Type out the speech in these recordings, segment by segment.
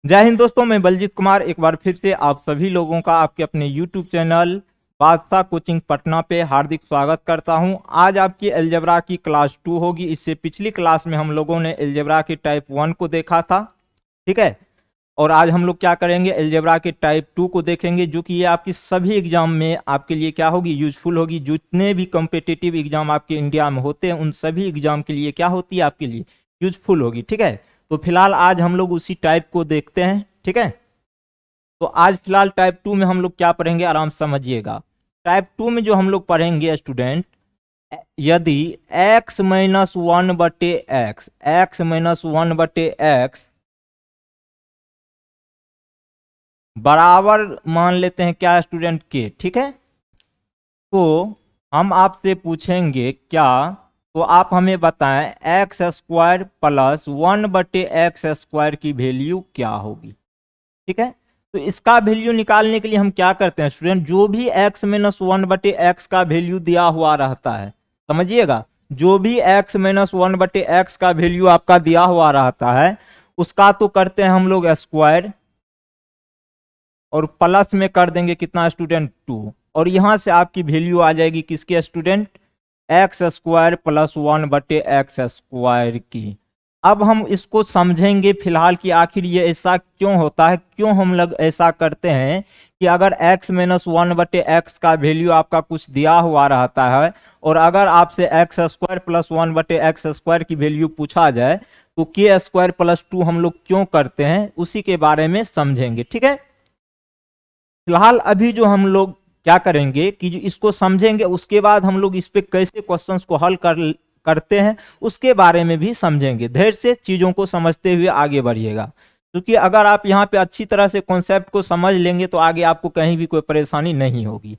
जय हिंद दोस्तों, मैं बलजीत कुमार एक बार फिर से आप सभी लोगों का आपके अपने YouTube चैनल बादशाह कोचिंग पटना पे हार्दिक स्वागत करता हूं। आज आपकी अलजेब्रा की क्लास 2 होगी। इससे पिछली क्लास में हम लोगों ने अलजेब्रा के टाइप 1 को देखा था, ठीक है। और आज हम लोग क्या करेंगे, अलजेब्रा के टाइप 2 को देखेंगे, जो कि ये आपकी सभी एग्जाम में आपके लिए क्या होगी, यूजफुल होगी। जितने भी कॉम्पिटिटिव एग्जाम आपके इंडिया में होते हैं उन सभी एग्जाम के लिए क्या होती है, आपके लिए यूजफुल होगी, ठीक है। तो फिलहाल आज हम लोग उसी टाइप को देखते हैं, ठीक है। तो आज फिलहाल टाइप 2 में हम लोग क्या पढ़ेंगे, आराम से समझिएगा। टाइप 2 में जो हम लोग पढ़ेंगे स्टूडेंट, यदि x minus 1/x, x minus 1/x बराबर मान लेते हैं क्या स्टूडेंट के, ठीक है। तो हम आपसे पूछेंगे क्या, तो आप हमें बताएं एक्स स्क्वायर प्लस 1/x² की वैल्यू क्या होगी, ठीक है। तो इसका वैल्यू निकालने के लिए हम क्या करते हैं स्टूडेंट, जो भी x माइनस 1/x का वैल्यू दिया हुआ रहता है, समझिएगा, जो भी x माइनस 1/x का वैल्यू आपका दिया हुआ रहता है उसका तो करते हैं हम लोग स्क्वायर, और प्लस में कर देंगे कितना स्टूडेंट 2, और यहां से आपकी वैल्यू आ जाएगी किसके स्टूडेंट, x² प्लस 1/x² की। अब हम इसको समझेंगे फिलहाल कि आखिर ये ऐसा क्यों होता है, क्यों हम लोग ऐसा करते हैं कि अगर x माइनस 1/x का वैल्यू आपका कुछ दिया हुआ रहता है और अगर आपसे x² प्लस 1/x² की वैल्यू पूछा जाए तो k² प्लस 2 हम लोग क्यों करते हैं, उसी के बारे में समझेंगे, ठीक है। फिलहाल अभी जो हम लोग क्या करेंगे कि जो इसको समझेंगे उसके बाद हम लोग इस पे कैसे क्वेश्चंस को हल करते हैं उसके बारे में भी समझेंगे। धैर्य से चीजों को समझते हुए आगे बढ़िएगा, क्योंकि अगर आप यहाँ पे अच्छी तरह से कॉन्सेप्ट को समझ लेंगे तो आगे आपको कहीं भी कोई परेशानी नहीं होगी।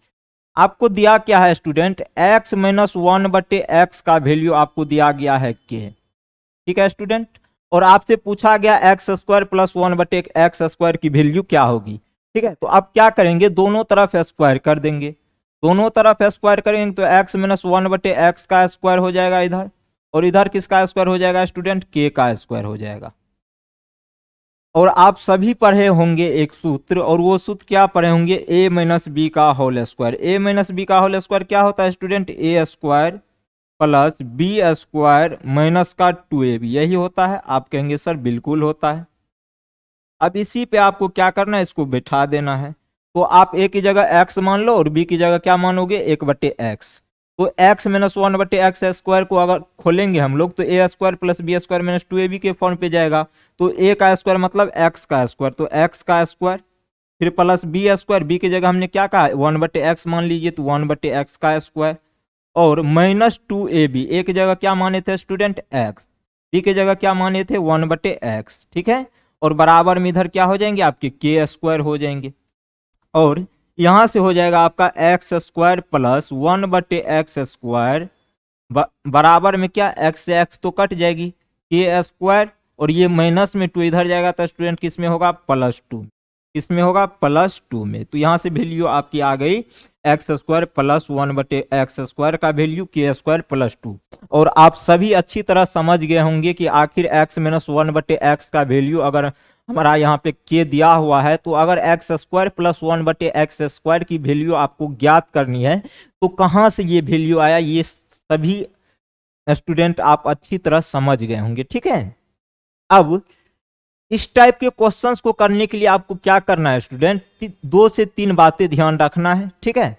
आपको दिया क्या है स्टूडेंट, x माइनस 1/x का वैल्यू आपको दिया गया है के, ठीक है स्टूडेंट। और आपसे पूछा गया x² प्लस 1/x² की वैल्यू क्या होगी, ठीक है। तो आप क्या करेंगे, दोनों तरफ स्क्वायर कर देंगे, दोनों तरफ स्क्वायर करेंगे तो x माइनस 1/x का स्क्वायर हो जाएगा इधर, और इधर किसका स्क्वायर हो जाएगा स्टूडेंट, k का स्क्वायर हो जाएगा। और आप सभी पढ़े होंगे एक सूत्र, और वो सूत्र क्या पढ़े होंगे, a माइनस बी का whole square. a minus B का होल स्क्वायर क्या होता है student, a² plus b² minus का 2ab, यही होता है। आप कहेंगे सर बिल्कुल होता है। अब इसी पे आपको क्या करना है, इसको बिठा देना है। तो आप a की जगह x मान लो और b की जगह क्या मानोगे, 1/x। तो x माइनस 1/x² को अगर खोलेंगे हम लोग तो a² plus b² minus 2ab के फॉर्म पे जाएगा। तो a का स्क्वायर मतलब x का स्क्वायर, तो x का स्क्वायर, फिर प्लस b², b की जगह हमने क्या कहा 1/x मान लीजिए, तो 1/x का स्क्वायर, और माइनस 2ab, a की जगह क्या माने थे स्टूडेंट x, b की जगह क्या माने थे 1/x, ठीक है। और बराबर में इधर क्या हो जाएंगे आपके k² हो जाएंगे, और यहां से हो जाएगा आपका x² प्लस 1/x², बराबर में क्या x से x तो कट जाएगी, k², और ये माइनस में 2 इधर जाएगा तो स्टूडेंट किस में होगा, +2, किसमें होगा +2 में। तो यहां से वैल्यू आपकी आ गई x² प्लस 1/x² का वैल्यू k² प्लस 2। और आप सभी अच्छी तरह समझ गए होंगे कि आखिर x माइनस 1/x का वैल्यू अगर हमारा यहाँ पे k दिया हुआ है, तो अगर x² प्लस 1/x² की वैल्यू आपको ज्ञात करनी है तो कहाँ से ये वैल्यू आया, ये सभी स्टूडेंट आप अच्छी तरह समझ गए होंगे, ठीक है। अब इस टाइप के क्वेश्चंस को करने के लिए आपको क्या करना है स्टूडेंट, 2 से 3 बातें ध्यान रखना है, ठीक है।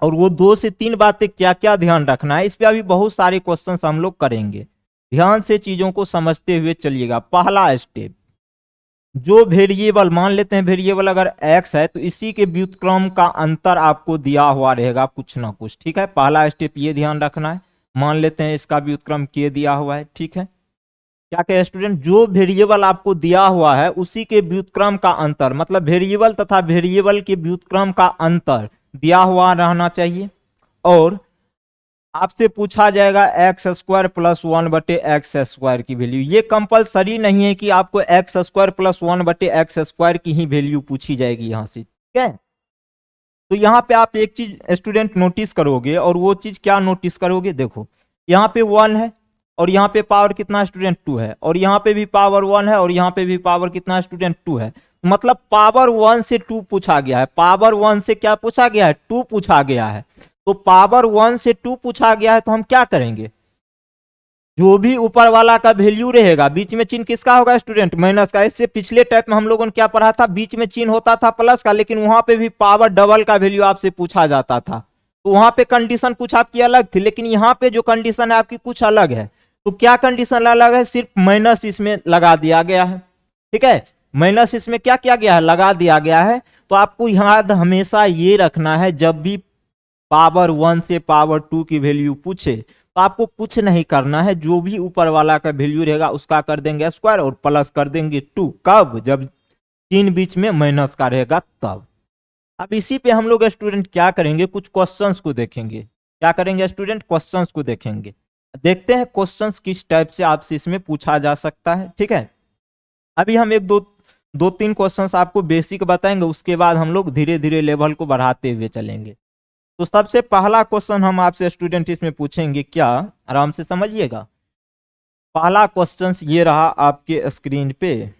और वो 2 से 3 बातें क्या क्या ध्यान रखना है, इस पे अभी बहुत सारे क्वेश्चंस हम लोग करेंगे। ध्यान से चीजों को समझते हुए चलिएगा। पहला स्टेप, जो वेरिएबल मान लेते हैं, वेरिएबल अगर x है तो इसी के व्युत्क्रम का अंतर आपको दिया हुआ रहेगा कुछ ना कुछ, ठीक है। पहला स्टेप ये ध्यान रखना है। मान लेते हैं इसका व्युत्क्रम k दिया हुआ है, ठीक है। क्या कहे स्टूडेंट, जो वेरिएबल आपको दिया हुआ है उसी के व्युत्क्रम का अंतर, मतलब वेरिएबल तथा वेरिएबल के व्युत्क्रम का अंतर दिया हुआ रहना चाहिए। और आपसे पूछा जाएगा x² प्लस 1/x² की वैल्यू। ये कंपलसरी नहीं है कि आपको x² प्लस 1/x² की ही वैल्यू पूछी जाएगी यहां से, ठीक है। तो यहाँ पे आप एक चीज स्टूडेंट नोटिस करोगे, और वो चीज क्या नोटिस करोगे, देखो यहाँ पे 1 है, और यहाँ पे पावर कितना स्टूडेंट 2 है, और यहाँ पे भी पावर 1 है, और यहाँ पे भी पावर कितना स्टूडेंट 2 है। मतलब पावर 1 से 2 पूछा गया है, पावर 1 से क्या पूछा गया है, 2 पूछा गया है। तो पावर 1 से 2 पूछा गया है, तो हम क्या करेंगे, जो भी ऊपर वाला का वैल्यू रहेगा, बीच में चिन्ह किसका होगा स्टूडेंट, माइनस का। इससे पिछले टाइप में हम लोगों ने क्या पढ़ा था, बीच में चिन्ह होता था प्लस का, लेकिन वहां पे भी पावर डबल का वैल्यू आपसे पूछा जाता था। तो वहां पे कंडीशन कुछ आपकी अलग थी, लेकिन यहाँ पे जो कंडीशन है आपकी कुछ अलग है। तो क्या कंडीशन अलग है, सिर्फ माइनस इसमें लगा दिया गया है, ठीक है। माइनस इसमें क्या किया गया है, लगा दिया गया है। तो आपको याद हमेशा ये रखना है, जब भी पावर 1 से पावर 2 की वैल्यू पूछे तो आपको कुछ नहीं करना है, जो भी ऊपर वाला का वैल्यू रहेगा उसका कर देंगे स्क्वायर और प्लस कर देंगे 2। कब, जब तीन बीच में माइनस का रहेगा तब। अब इसी पे हम लोग स्टूडेंट क्या करेंगे, कुछ क्वेश्चंस को देखेंगे। क्या करेंगे स्टूडेंट, क्वेश्चंस को देखेंगे। देखते हैं क्वेश्चंस किस टाइप से आपसे इसमें पूछा जा सकता है, ठीक है। अभी हम एक दो तीन क्वेश्चंस आपको बेसिक बताएंगे, उसके बाद हम लोग धीरे धीरे लेवल को बढ़ाते हुए चलेंगे। तो सबसे पहला क्वेश्चन हम आपसे स्टूडेंट इसमें पूछेंगे, क्या, आराम से समझिएगा। पहला क्वेश्चन ये रहा आपके स्क्रीन पे।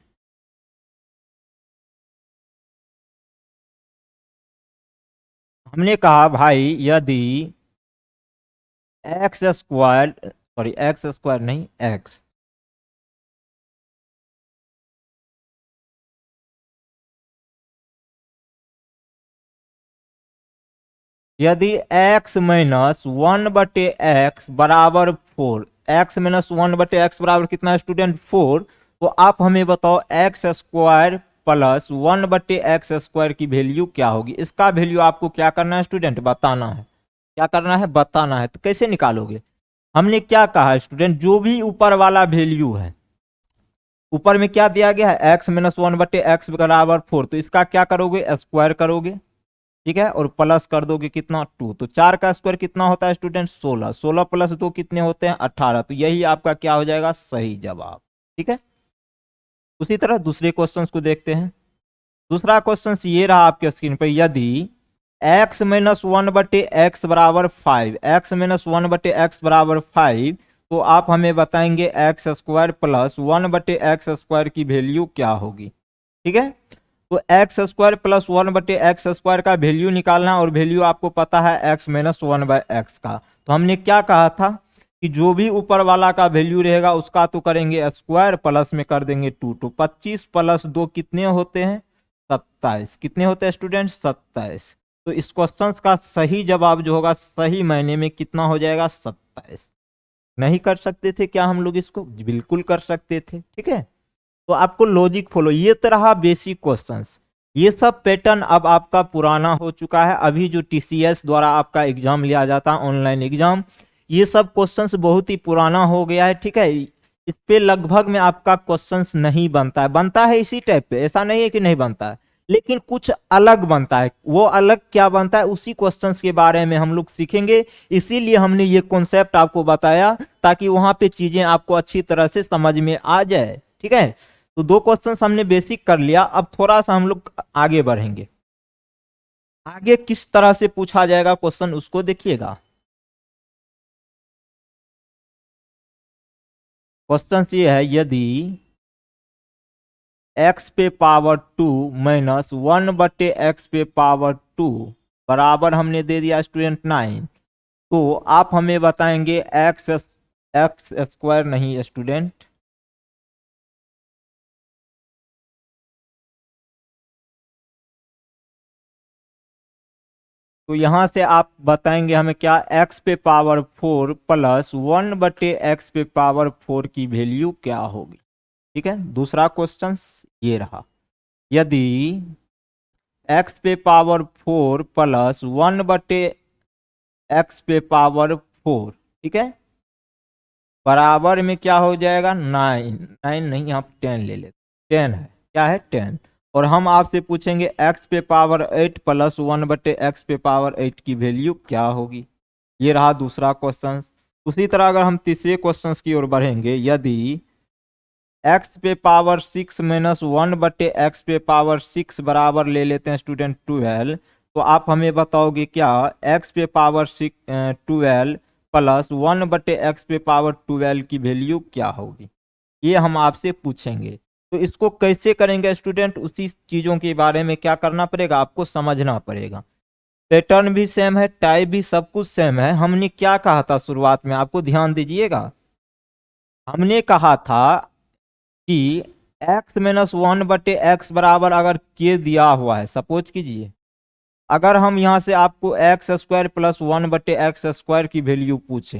हमने कहा भाई यदि x square, sorry x square नहीं, एक्स, यदि x माइनस 1/x बराबर 4, x माइनस 1/x बराबर कितना स्टूडेंट 4, तो आप हमें बताओ x square plus 1/x square की वैल्यू क्या होगी। इसका वैल्यू आपको क्या करना है स्टूडेंट, बताना है। क्या करना है, बताना है। तो कैसे निकालोगे, हमने क्या कहा स्टूडेंट, जो भी ऊपर वाला वैल्यू है, ऊपर में क्या दिया गया है, x माइनस 1/x बराबर 4, तो इसका क्या करोगे, स्क्वायर करोगे, ठीक है, और प्लस कर दोगे कितना 2। तो 4 का स्क्वायर कितना होता है स्टूडेंट 16, 16 प्लस 2 कितने होते हैं 18। तो यही आपका क्या हो जाएगा, सही जवाब, ठीक है। उसी तरह दूसरे क्वेश्चन को देखते हैं। दूसरा क्वेश्चन ये रहा आपके स्क्रीन पर, यदि x माइनस 1/x बराबर 5, x माइनस 1/x बराबर 5, तो आप हमें बताएंगे x square plus 1/x square की वैल्यू क्या होगी, ठीक है। तो x square plus 1/x square का वैल्यू निकालना, और वैल्यू आपको पता है x माइनस 1/x का। तो हमने क्या कहा था कि जो भी ऊपर वाला का वैल्यू रहेगा उसका तो करेंगे स्क्वायर, प्लस में कर देंगे 2। तो 25 प्लस 2 कितने होते हैं 27। कितने होते हैं स्टूडेंट 27। तो इस क्वेश्चन का सही जवाब जो होगा सही मायने में कितना हो जाएगा 27। नहीं कर सकते थे क्या हम लोग इसको, बिल्कुल कर सकते थे, ठीक है। तो आपको लॉजिक फॉलो, ये तो रहा बेसिक क्वेश्चंस। ये सब पैटर्न अब आपका पुराना हो चुका है। अभी जो टीसीएस द्वारा आपका एग्जाम लिया जाता है, ऑनलाइन एग्जाम, ये सब क्वेश्चंस बहुत ही पुराना हो गया है, ठीक है। इस पे लगभग में आपका क्वेश्चंस नहीं बनता है, बनता है इसी टाइप पे, ऐसा नहीं है कि नहीं बनता है, लेकिन कुछ अलग बनता है। वो अलग क्या बनता है, उसी क्वेश्चंस के बारे में हम लोग सीखेंगे। इसीलिए हमने ये कॉन्सेप्ट आपको बताया, ताकि वहां पे चीजें आपको अच्छी तरह से समझ में आ जाए, ठीक है। तो दो क्वेश्चन हमने बेसिक कर लिया, अब थोड़ा सा हम लोग आगे बढ़ेंगे। आगे किस तरह से पूछा जाएगा क्वेश्चन उसको देखिएगा। क्वेश्चन ये है, यदि x पे पावर 2 माइनस 1/x पे पावर 2 बराबर हमने दे दिया स्टूडेंट 9, तो आप हमें बताएंगे एक्स स्क्वायर नहीं स्टूडेंट, तो यहां से आप बताएंगे हमें क्या, x पे पावर 4 प्लस 1/x पे पावर 4 की वैल्यू क्या होगी, ठीक है। दूसरा क्वेश्चन ये रहा, यदि x पे पावर 4 प्लस 1/x पे पावर 4, ठीक है, बराबर में क्या हो जाएगा 9, 9 नहीं, आप 10 ले लेते, 10 है, क्या है 10। और हम आपसे पूछेंगे x पे पावर 8 प्लस 1/x पे पावर 8 की वैल्यू क्या होगी। ये रहा दूसरा क्वेश्चन। उसी तरह अगर हम तीसरे क्वेश्चन की ओर बढ़ेंगे, यदि x पे पावर 6 माइनस 1/x पे पावर 6 बराबर ले लेते हैं स्टूडेंट 12, तो आप हमें बताओगे क्या, x पे पावर 12 प्लस 1/x पे पावर 12 की वैल्यू क्या होगी, ये हम आपसे पूछेंगे। तो इसको कैसे करेंगे स्टूडेंट, उसी चीज़ों के बारे में क्या करना पड़ेगा, आपको समझना पड़ेगा। पैटर्न भी सेम है, टाइप भी सब कुछ सेम है। हमने क्या कहा था शुरुआत में, आपको ध्यान दीजिएगा। हमने कहा था कि x-1/x बराबर अगर k दिया हुआ है, सपोज कीजिए अगर हम यहां से आपको x² प्लस 1/x² की वैल्यू पूछे,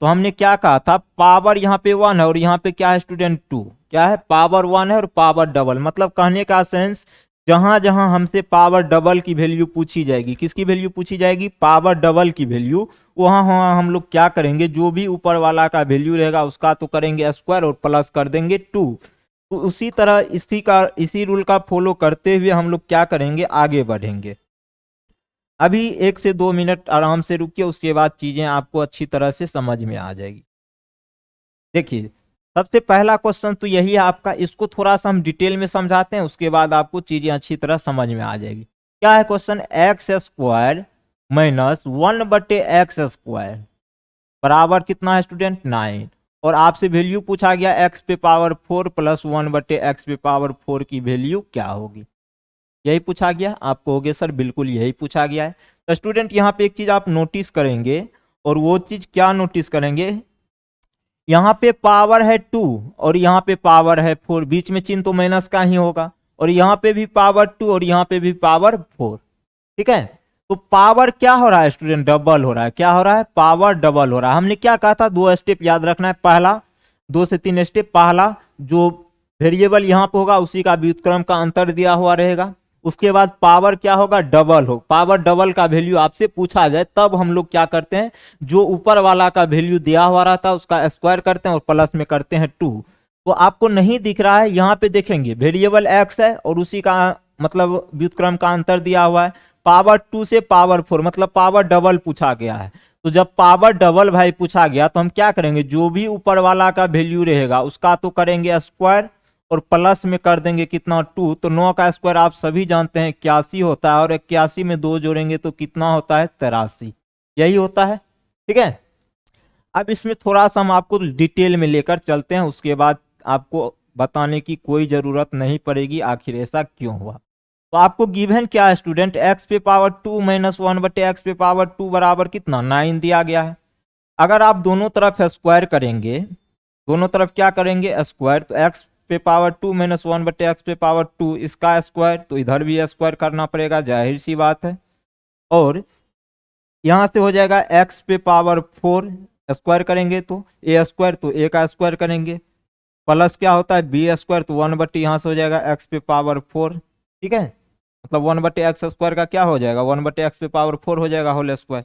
तो हमने क्या कहा था, पावर यहाँ पे 1 है और यहाँ पे क्या है स्टूडेंट 2, क्या है पावर 1 है और पावर डबल। मतलब कहने का सेंस, जहां जहां हमसे पावर डबल की वैल्यू पूछी जाएगी, किसकी वैल्यू पूछी जाएगी, पावर डबल की वैल्यू, वहां वहां हम लोग क्या करेंगे, जो भी ऊपर वाला का वैल्यू रहेगा उसका तो करेंगे स्क्वायर और प्लस कर देंगे 2। तो उसी तरह इसी रूल का फॉलो करते हुए हम लोग क्या करेंगे, आगे बढ़ेंगे। अभी 1 से 2 मिनट आराम से रुकिए, उसके बाद चीजें आपको अच्छी तरह से समझ में आ जाएगी। देखिए, सबसे पहला क्वेश्चन तो यही है आपका, इसको थोड़ा सा हम डिटेल में समझाते हैं, उसके बाद आपको चीजें अच्छी तरह समझ में आ जाएगी। क्या है क्वेश्चन, x² माइनस 1/x² बराबर कितना है स्टूडेंट 9, और आपसे वैल्यू पूछा गया x पे पावर 4 प्लस 1/x पे पावर 4 की वैल्यू क्या होगी, यही पूछा गया। आप कहोगे सर बिल्कुल यही पूछा गया है। तो स्टूडेंट यहाँ पे एक चीज आप नोटिस करेंगे, और वो चीज क्या नोटिस करेंगे, यहाँ पे पावर है 2 और यहाँ पे पावर है 4, बीच में चिन्ह तो माइनस का ही होगा, और यहाँ पे भी पावर 2 और यहाँ पे भी पावर 4, ठीक है। तो पावर क्या हो रहा है स्टूडेंट, डबल हो रहा है। क्या हो रहा है, पावर डबल हो रहा है। हमने क्या कहा था, 2 स्टेप याद रखना है, पहला 2 से 3 स्टेप, पहला जो वेरिएबल यहाँ पे होगा उसी का व्युत्क्रम का अंतर दिया हुआ रहेगा, उसके बाद पावर क्या होगा, डबल हो, पावर डबल का वैल्यू आपसे पूछा जाए तब हम लोग क्या करते हैं, जो ऊपर वाला का वैल्यू दिया हुआ रहता है उसका स्क्वायर करते हैं और प्लस में करते हैं 2। तो आपको नहीं दिख रहा है, यहाँ पे देखेंगे वेरिएबल x है और उसी का मतलब व्युत्क्रम का अंतर दिया हुआ है, पावर 2 से पावर 4 मतलब पावर डबल पूछा गया है। तो जब पावर डबल भाई पूछा गया तो हम क्या करेंगे, जो भी ऊपर वाला का वैल्यू रहेगा उसका तो करेंगे स्क्वायर और प्लस में कर देंगे कितना 2। तो 9 का स्क्वायर आप सभी जानते हैं 81 होता है, और 81 में 2 जोड़ेंगे तो कितना होता है 83, यही होता है, ठीक है। अब इसमें थोड़ा सा हम आपको डिटेल में लेकर चलते हैं, उसके बाद आपको बताने की कोई जरूरत नहीं पड़ेगी आखिर ऐसा क्यों हुआ। तो आपको गिवन क्या है स्टूडेंट, x पे पावर 2 माइनस 1/x पे पावर 2 बराबर कितना 9 दिया गया है। अगर आप दोनों तरफ स्क्वायर करेंगे, दोनों तरफ क्या करेंगे स्क्वायर, तो x पे पावर 2 माइनस 1/x पे पावर 2 इसका स्क्वायर, तो इधर भी स्क्वायर करना पड़ेगा, जाहिर सी बात है। और यहां से हो जाएगा x पे पावर 4 स्क्वायर करेंगे तो a स्क्वायर, तो a का स्क्वायर करेंगे, प्लस क्या होता है b स्क्वायर, तो 1/, यहां से हो जाएगा x पे पावर 4, ठीक है। मतलब 1/x² का क्या हो जाएगा, 1/x पे पावर 4 हो जाएगा होल स्क्वायर,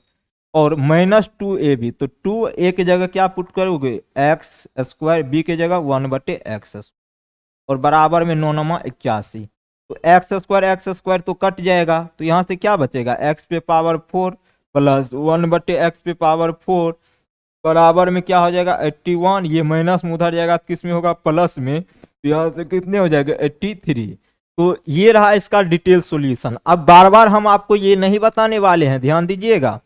और माइनस 2ab, तो 2a की जगह क्या पुट करोगे x² b की जगह 1/x, और बराबर में 9×81, तो x² तो कट जाएगा, तो यहां से क्या बचेगा x पे पावर 4 प्लस 1/x पे पावर 4 बराबर में क्या हो जाएगा 81, ये माइनस में उधर जाएगा किस में होगा प्लस में, तो यहाँ से कितने हो जाएगा 83। तो ये रहा इसका डिटेल सॉल्यूशन। अब बार बार हम आपको ये नहीं बताने वाले हैं, ध्यान दीजिएगा,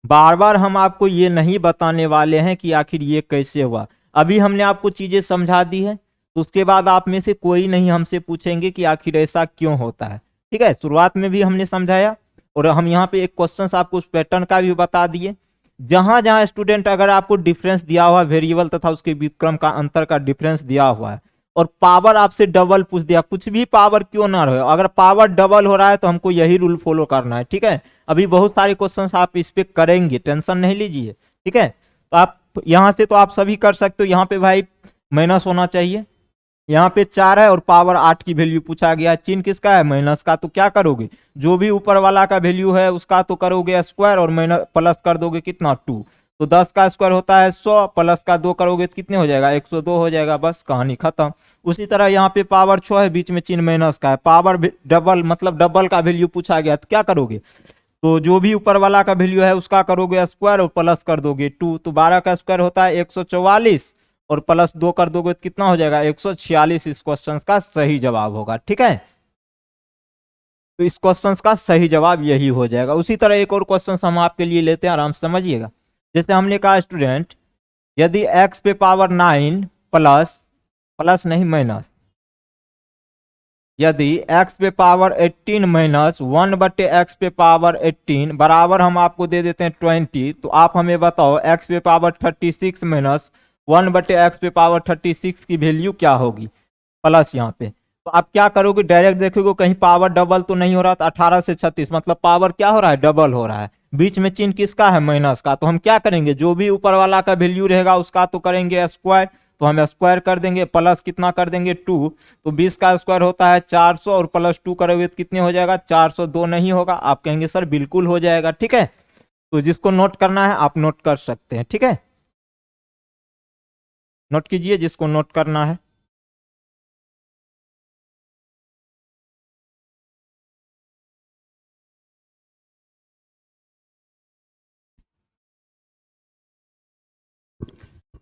बार बार हम आपको ये नहीं बताने वाले हैं कि आखिर ये कैसे हुआ। अभी हमने आपको चीजें समझा दी है, तो उसके बाद आप में से कोई नहीं हमसे पूछेंगे कि आखिर ऐसा क्यों होता है, ठीक है। शुरुआत में भी हमने समझाया, और हम यहाँ पे एक क्वेश्चन आपको उस पैटर्न का भी बता दिए। जहां जहां स्टूडेंट अगर आपको डिफरेंस दिया हुआ वेरिएबल तथा उसके व्युत्क्रम का अंतर का डिफरेंस दिया हुआ है, और पावर आपसे डबल पूछ दिया, कुछ भी पावर क्यों ना रहे, अगर पावर डबल हो रहा है तो हमको यही रूल फॉलो करना है, ठीक है। अभी बहुत सारे क्वेश्चंस आप इस पे करेंगे, टेंशन नहीं लीजिए, ठीक है। तो आप यहां से तो आप सभी कर सकते हो, यहाँ पे भाई माइनस होना चाहिए, यहाँ पे 4 है और पावर 8 की वैल्यू पूछा गया है, चिन्ह किसका है माइनस का, तो क्या करोगे, जो भी ऊपर वाला का वैल्यू है उसका तो करोगे स्क्वायर और माइनस प्लस कर दोगे कितना 2, तो 10 का स्क्वायर होता है 100, प्लस का 2 करोगे तो कितने हो जाएगा 102 हो जाएगा, बस कहानी खत्म। उसी तरह यहाँ पे पावर 6 है, बीच में चिन्ह माइनस का है, पावर डबल मतलब डबल का वैल्यू पूछा गया तो क्या करोगे, तो जो भी ऊपर वाला का वैल्यू है उसका करोगे स्क्वायर और प्लस कर दोगे 2, तो 12 का स्क्वायर होता है 144 और प्लस 2 कर दोगे तो कितना हो जाएगा 146, इस क्वेश्चन का सही जवाब होगा, ठीक है। तो इस क्वेश्चन का सही जवाब यही हो जाएगा। उसी तरह एक और क्वेश्चन हम आपके लिए लेते हैं, आराम से समझिएगा। जैसे हमने कहा स्टूडेंट, यदि x पे पावर 9 प्लस नहीं माइनस, यदि x पे पावर 18 माइनस 1/x पे पावर 18 बराबर हम आपको दे देते हैं 20, तो आप हमें बताओ x पे पावर 36 माइनस 1/x पे पावर 36 की वैल्यू क्या होगी, प्लस यहाँ पे। तो आप क्या करोगे, डायरेक्ट देखोगे कहीं पावर डबल तो नहीं हो रहा, तो 18 से 36 मतलब पावर क्या हो रहा है, डबल हो रहा है। बीच में चिन्ह किसका है, माइनस का। तो हम क्या करेंगे, जो भी ऊपर वाला का वैल्यू रहेगा उसका तो करेंगे स्क्वायर, तो हम स्क्वायर कर देंगे, प्लस कितना कर देंगे 2, तो 20 का स्क्वायर होता है 400 और प्लस 2 करोगे तो कितने हो जाएगा, 402 नहीं होगा। आप कहेंगे सर बिल्कुल हो जाएगा, ठीक है। तो जिसको नोट करना है आप नोट कर सकते हैं, ठीक है, नोट कीजिए जिसको नोट करना है।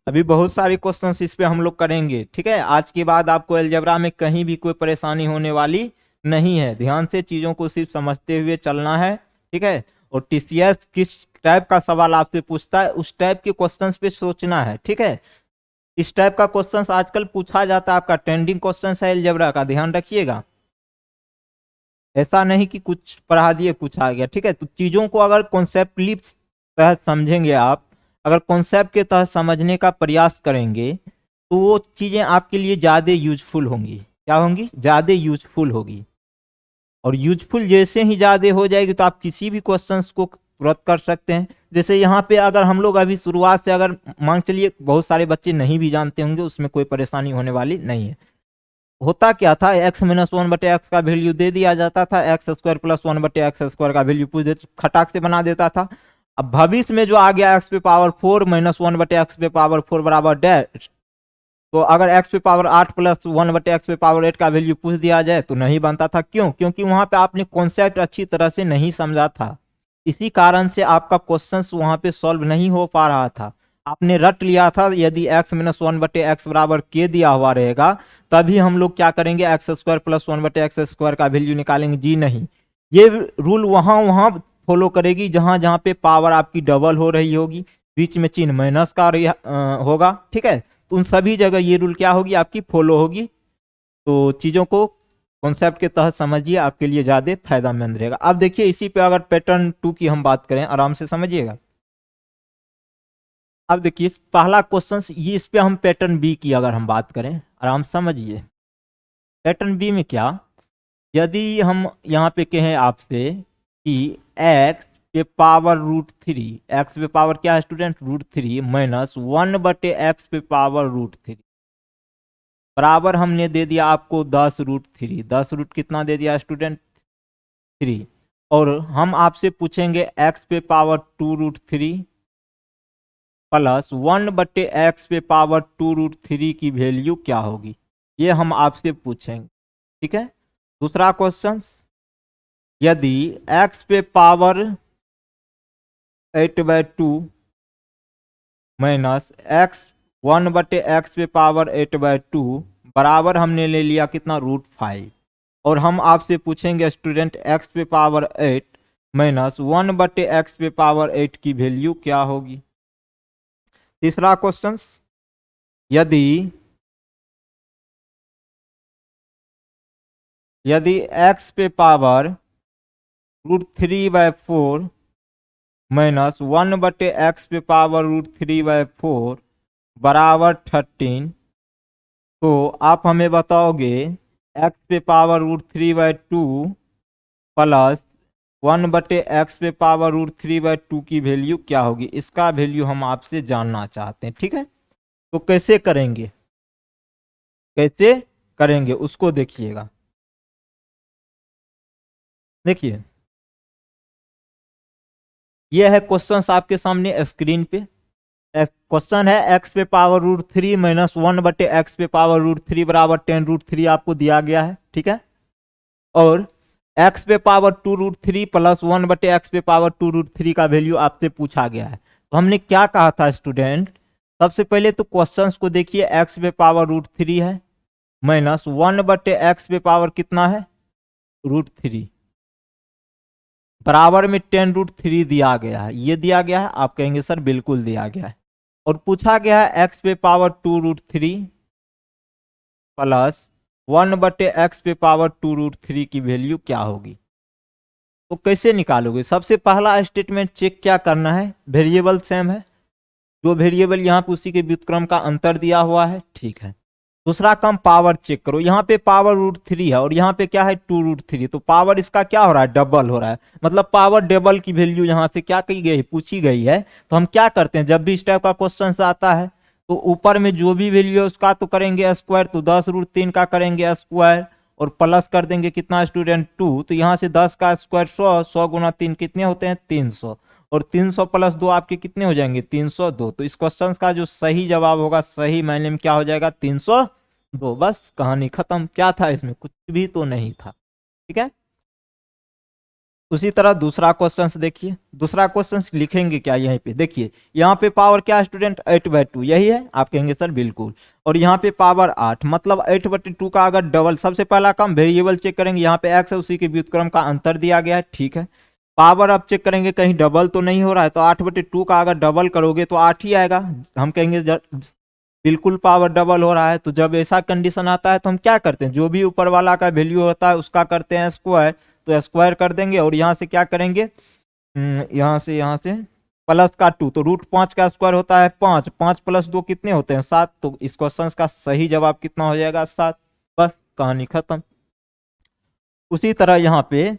अभी बहुत सारे क्वेश्चंस इस पे हम लोग करेंगे, ठीक है। आज के बाद आपको अलजेब्रा में कहीं भी कोई परेशानी होने वाली नहीं है। ध्यान से चीजों को सिर्फ समझते हुए चलना है, ठीक है। और टीसीएस किस टाइप का सवाल आपसे पूछता है उस टाइप के क्वेश्चंस पे सोचना है, ठीक है। इस टाइप का क्वेश्चंस आजकल पूछा जाता है, आपका ट्रेंडिंग क्वेश्चंस है अलजेब्रा का, ध्यान रखिएगा। ऐसा नहीं कि कुछ पढ़ा दिए कुछ आ गया, ठीक है। तो चीजों को अगर कॉन्सेप्टली तहत समझेंगे आप, अगर कॉन्सेप्ट के तहत समझने का प्रयास करेंगे तो वो चीजें आपके लिए ज्यादा यूजफुल होंगी। क्या होंगी, ज्यादा यूजफुल होगी। और यूजफुल जैसे ही ज्यादा हो जाएगी तो आप किसी भी क्वेश्चंस को तुरंत कर सकते हैं। जैसे यहाँ पे अगर हम लोग अभी शुरुआत से अगर मान चलिए, बहुत सारे बच्चे नहीं भी जानते होंगे, उसमें कोई परेशानी होने वाली नहीं है। होता क्या था, x माइनस 1/x का वैल्यू दे दिया जाता था, एक्स स्क्वायर प्लस 1/x² का वैल्यू पूछ देते, खटाक से बना देता था। अब भविष्य में जो आ गया x पे पावर 4 माइनस 1/x पे पावर 4 बराबर डैश, तो अगर x पे पावर 8 प्लस 1/x पे पावर 8 का वैल्यू पूछ दिया जाए तो नहीं बनता था। क्यों, क्योंकि वहां पे आपने कॉन्सेप्ट अच्छी तरह से नहीं समझा था। इसी कारण से आपका क्वेश्चन वहां पे सॉल्व नहीं हो पा रहा था। आपने रट लिया था यदि x माइनस 1/x बराबर k दिया हुआ रहेगा तभी हम लोग क्या करेंगे, x² प्लस 1/x² का वैल्यू निकालेंगे। जी नहीं, ये रूल वहां वहां फॉलो करेगी जहां जहां पे पावर आपकी डबल हो रही होगी, बीच में चिन्ह माइनस का होगा, ठीक है। तो उन सभी जगह ये रूल क्या होगी, आपकी फॉलो होगी। तो चीजों को कॉन्सेप्ट के तहत समझिए, आपके लिए ज्यादा फायदेमंद रहेगा। अब देखिए इसी पे अगर पैटर्न 2 की हम बात करें, आराम से समझिएगा। अब देखिए पहला क्वेश्चन ये, इस पे हम पैटर्न बी की अगर हम बात करें, आराम से समझिए। पैटर्न बी में क्या, यदि हम यहाँ पे कहें आपसे कि x पे पावर √3, x पे पावर क्या है स्टूडेंट, √3 माइनस 1/x पे पावर √3 बराबर हमने दे दिया आपको 10√3, 10 कितना दे दिया स्टूडेंट 3। और हम आपसे पूछेंगे x पे पावर 2√3 प्लस 1/x पे पावर 2√3 की वैल्यू क्या होगी, ये हम आपसे पूछेंगे, ठीक है। दूसरा क्वेश्चन, यदि x पे पावर 8/2 माइनस x 1/x पे पावर 8/2 बराबर हमने ले लिया कितना, √5। और हम आपसे पूछेंगे स्टूडेंट x पे पावर 8 माइनस 1/x पे पावर 8 की वैल्यू क्या होगी। तीसरा क्वेश्चन, यदि x पे पावर √3/4 माइनस 1/x पे पावर √3/4 बराबर 13, तो आप हमें बताओगे x पे पावर √3/2 प्लस 1/x पे पावर √3/2 की वैल्यू क्या होगी। इसका वैल्यू हम आपसे जानना चाहते हैं, ठीक है। तो कैसे करेंगे, कैसे करेंगे उसको देखिएगा। देखिए ये है क्वेश्चन आपके सामने स्क्रीन पे। क्वेश्चन है x पे पावर √3 माइनस 1/x पे पावर √3 बराबर 10√3 आपको दिया गया है, ठीक है। और x पे पावर 2√3 प्लस 1/x पे पावर 2√3 का वैल्यू आपसे पूछा गया है। तो हमने क्या कहा था स्टूडेंट, सबसे पहले तो क्वेश्चंस को देखिए, x पे पावर √3 है माइनस 1/x पे पावर कितना है, √3। बराबर में 10√3 दिया गया है, ये दिया गया है, आप कहेंगे सर बिल्कुल दिया गया है। और पूछा गया है एक्स पे पावर 2√3 प्लस 1/x पे पावर 2√3 की वैल्यू क्या होगी। तो कैसे निकालोगे, सबसे पहला स्टेटमेंट चेक क्या करना है, वेरिएबल सेम है, जो वेरिएबल यहाँ पे उसी के व्युत्क्रम का अंतर दिया हुआ है, ठीक है। दूसरा काम पावर चेक करो, यहाँ पे पावर √3 है और यहाँ पे क्या है 2√3, तो पावर इसका क्या हो रहा है, डबल हो रहा है, मतलब पावर डबल की वैल्यू यहाँ से क्या की गई, पूछी गई है। तो हम क्या करते हैं, जब भी इस टाइप का क्वेश्चन आता है तो ऊपर में जो भी वैल्यू है उसका तो करेंगे स्क्वायर, तो 10√3 का करेंगे स्क्वायर और प्लस कर देंगे कितना स्टूडेंट 2, तो यहाँ से 10 का स्क्वायर 100, 100 गुना 3 कितने होते हैं 300, और 300 प्लस 2 आपके कितने हो जाएंगे 302। तो इस क्वेश्चन का जो सही जवाब होगा, सही मायने में क्या हो जाएगा 302। बस कहानी खत्म, क्या था इसमें, कुछ भी तो नहीं था, ठीक है। उसी तरह दूसरा क्वेश्चन देखिए, दूसरा क्वेश्चन लिखेंगे क्या, यहीं पे देखिए, यहाँ पे पावर क्या स्टूडेंट 8/2, यही है, आप कहेंगे सर बिल्कुल। और यहाँ पे पावर 8, मतलब 8/2 का अगर डबल, सबसे पहला काम वेरिएबल चेक करेंगे, यहाँ पे x है उसी के व्युत्क्रम का अंतर दिया गया है, ठीक है। पावर अब चेक करेंगे कहीं डबल तो नहीं हो रहा है, तो 8/2 का अगर डबल करोगे तो 8 ही आएगा, हम कहेंगे बिल्कुल पावर डबल हो रहा है। तो जब ऐसा कंडीशन आता है तो हम क्या करते हैं, जो भी ऊपर वाला का वैल्यू होता है उसका करते हैं स्क्वायर, तो स्क्वायर कर देंगे और यहाँ से क्या करेंगे, यहाँ से प्लस का 2, तो √5 का स्क्वायर होता है 5, 5 प्लस 2 कितने होते हैं 7, तो इस क्वेश्चन का सही जवाब कितना हो जाएगा 7। बस कहानी खत्म। उसी तरह यहाँ पे